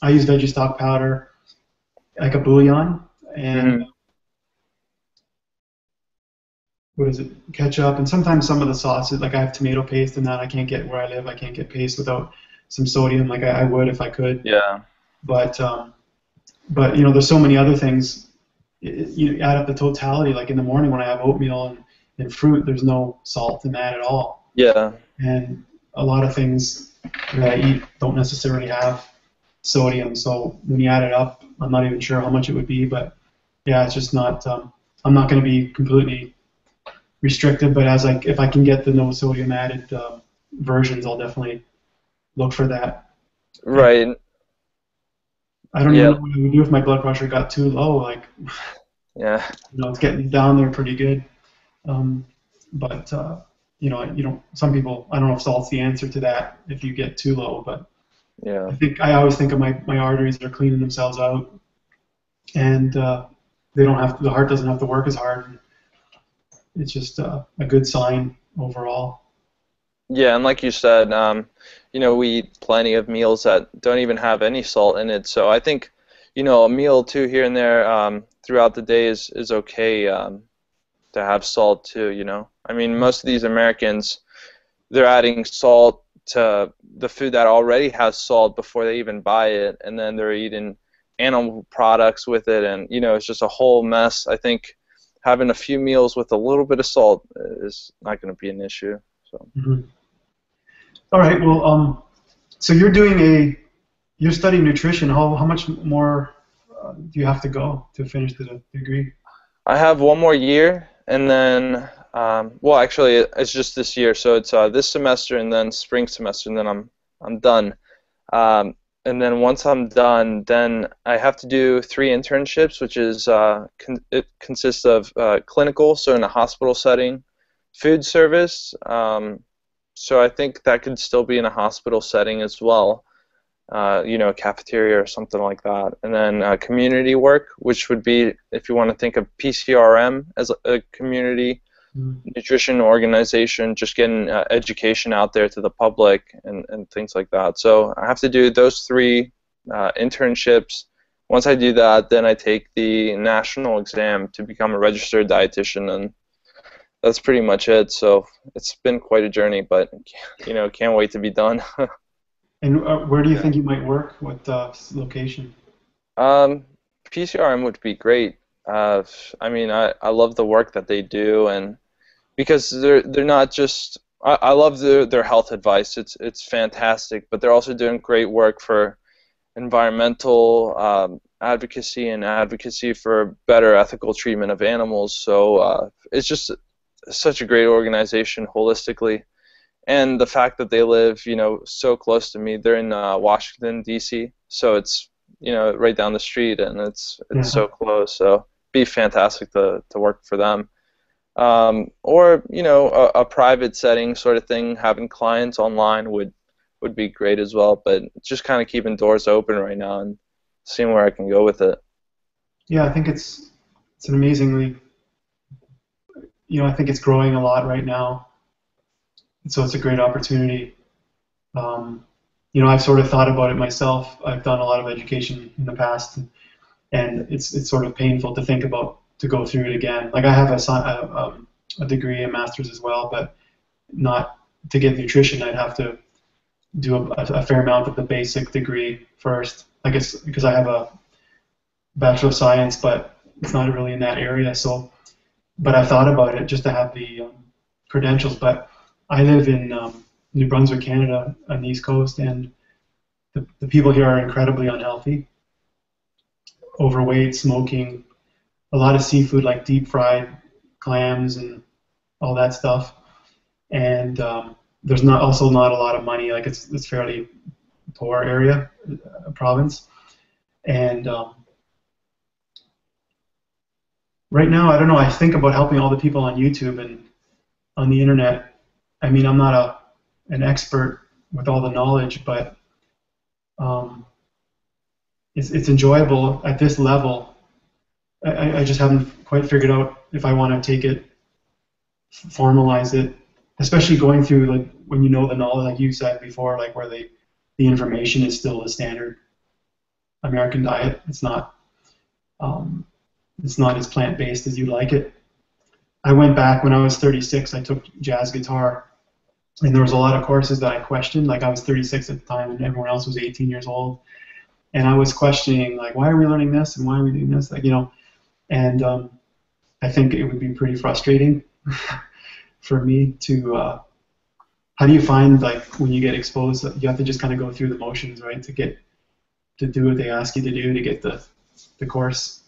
I use veggie stock powder, like a bouillon, and Mm-hmm. what is it, ketchup, and sometimes some of the sauces, like I have tomato paste and that I can't get where I live. I can't get paste without some sodium, like I would if I could. Yeah. But there's so many other things. You add up the totality. Like in the morning when I have oatmeal and fruit, there's no salt in that at all. Yeah. And a lot of things that I eat don't necessarily have sodium. So when you add it up, I'm not even sure how much it would be. But yeah, it's just not. I'm not going to be completely restricted. But if I can get the no sodium added versions, I'll definitely look for that. Right. I don't even Yeah. know what I would do if my blood pressure got too low. Like, Yeah. it's getting down there pretty good. But you don't. Some people, I don't know if salt's the answer to that if you get too low. But Yeah. I always think of my arteries are cleaning themselves out, and they don't have the heart doesn't have to work as hard. It's just a good sign overall. Yeah, and like you said, we eat plenty of meals that don't even have any salt in it. So I think, a meal too here and there throughout the day is okay to have salt too. I mean, most of these Americans, they're adding salt to the food that already has salt before they even buy it, and then they're eating animal products with it, and it's just a whole mess. I think having a few meals with a little bit of salt is not going to be an issue. So. Mm-hmm. All right. Well, so you're studying nutrition. How much more do you have to go to finish the degree? I have one more year, and then, well, actually, it's just this year. So it's this semester, and then spring semester, and then I'm done. And then once I'm done, then I have to do 3 internships, which is it consists of clinical, so in a hospital setting, food service. So I think that could still be in a hospital setting as well, a cafeteria or something like that. And then community work, which would be, if you want to think of PCRM as a community nutrition organization, just getting education out there to the public and things like that. So I have to do those 3 internships. Once I do that, then I take the national exam to become a registered dietitian, and that's pretty much it. So it's been quite a journey, but can't wait to be done. And where do you think you might work? What location? PCRM would be great. I mean, I love the work that they do, and because they're not just, I love their health advice. It's fantastic, but they're also doing great work for environmental advocacy and advocacy for better ethical treatment of animals. So it's just such a great organization holistically, and the fact that they live, so close to me. They're in Washington D.C., so it's right down the street, and it's so close. So it'd be fantastic to work for them. Or a private setting sort of thing, having clients online would be great as well. But just kind of keeping doors open right now and seeing where I can go with it. Yeah, I think it's an amazingly, I think it's growing a lot right now. And so it's a great opportunity. Um, I've sort of thought about it myself. I've done a lot of education in the past, and it's sort of painful to think about to go through it again. Like I have a degree, a master's as well, but not to get nutrition. I'd have to do a fair amount of the basic degree first. I guess because I have a Bachelor of Science, but it's not really in that area. So, but I've thought about it just to have the credentials. But I live in New Brunswick, Canada, on the East Coast, and the people here are incredibly unhealthy, overweight, smoking, a lot of seafood like deep fried clams and all that stuff. And there's not a lot of money. Like it's fairly poor area, province. And right now, I don't know. I think about helping all the people on YouTube and on the internet. I mean, I'm not an expert with all the knowledge, but it's enjoyable at this level. I just haven't quite figured out if I want to take it, formalize it, especially going through like when you know the knowledge, like you said before, like where the information is still the standard American diet. It's not as plant-based as you'd like it. I went back when I was 36. I took jazz guitar, and there was a lot of courses that I questioned. Like I was 36 at the time, and everyone else was 18 years old, and I was questioning like, why are we learning this and why are we doing this? Like and I think it would be pretty frustrating for me to. How do you find like when you get exposed? You have to just kind of go through the motions, right, to do what they ask you to do to get the course.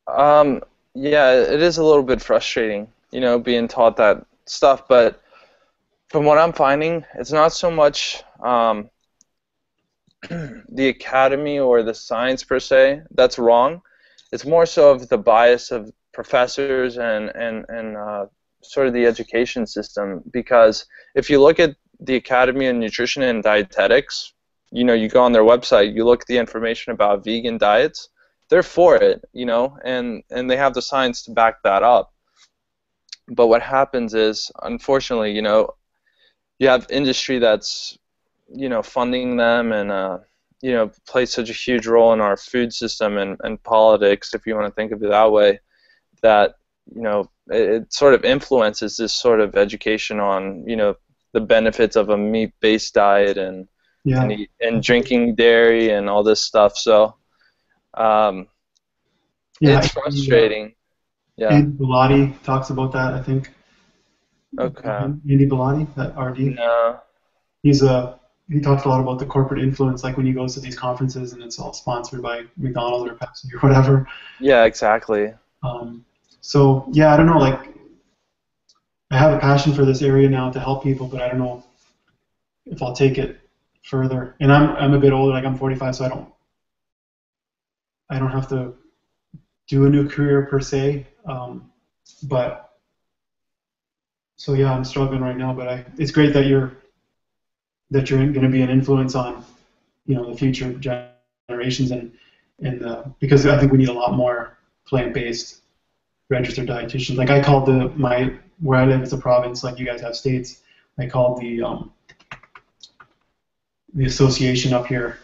Yeah, it is a little bit frustrating, being taught that stuff, but from what I'm finding, it's not so much the academy or the science per se that's wrong. It's more so of the bias of professors and sort of the education system, because if you look at the Academy of Nutrition and Dietetics, you go on their website, you look at the information about vegan diets, they're for it, and they have the science to back that up. But what happens is, unfortunately, you have industry that's, funding them and, plays such a huge role in our food system and politics, if you want to think of it that way, that, it sort of influences this sort of education on, the benefits of a meat-based diet and drinking dairy and all this stuff. So it's frustrating. Yeah. Andy Bellotti talks about that, I think. Okay. Andy Bellotti, that RD. No. He talks a lot about the corporate influence, like when he goes to these conferences and it's all sponsored by McDonald's or Pepsi or whatever. Yeah, exactly. So yeah, I don't know. Like, I have a passion for this area now to help people, but I don't know if I'll take it further. And I'm a bit older, like I'm 45, so I don't have to do a new career per se. But so yeah, I'm struggling right now. But it's great that you're going to be an influence on the future generations and because I think we need a lot more plant-based registered dietitians. Like I called where I live is a province, like you guys have states. I called the association up here,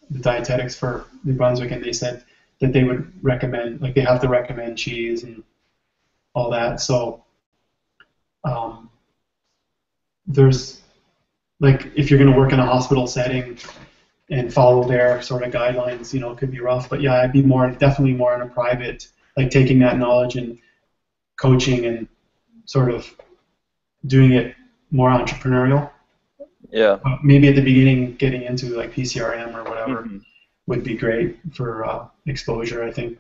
the dietetics for New Brunswick, and they said that they would recommend, like they have to recommend cheese and all that. So there's like if you're going to work in a hospital setting and follow their sort of guidelines, it could be rough. But yeah, I'd be definitely more in a private, like taking that knowledge and coaching and sort of doing it more entrepreneurial. Yeah. Maybe at the beginning, getting into like PCRM or whatever would be great for exposure, I think,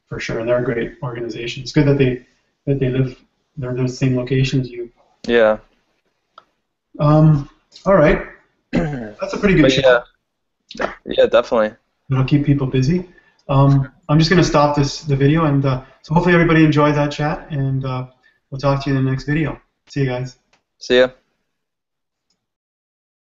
for sure. And they're a great organization. It's good that they they're in the same location as you. Yeah. All right. That's a pretty good show. Yeah, definitely. It'll keep people busy. I'm just going to stop the video, and so hopefully everybody enjoyed that chat, and we'll talk to you in the next video. See you guys. See ya.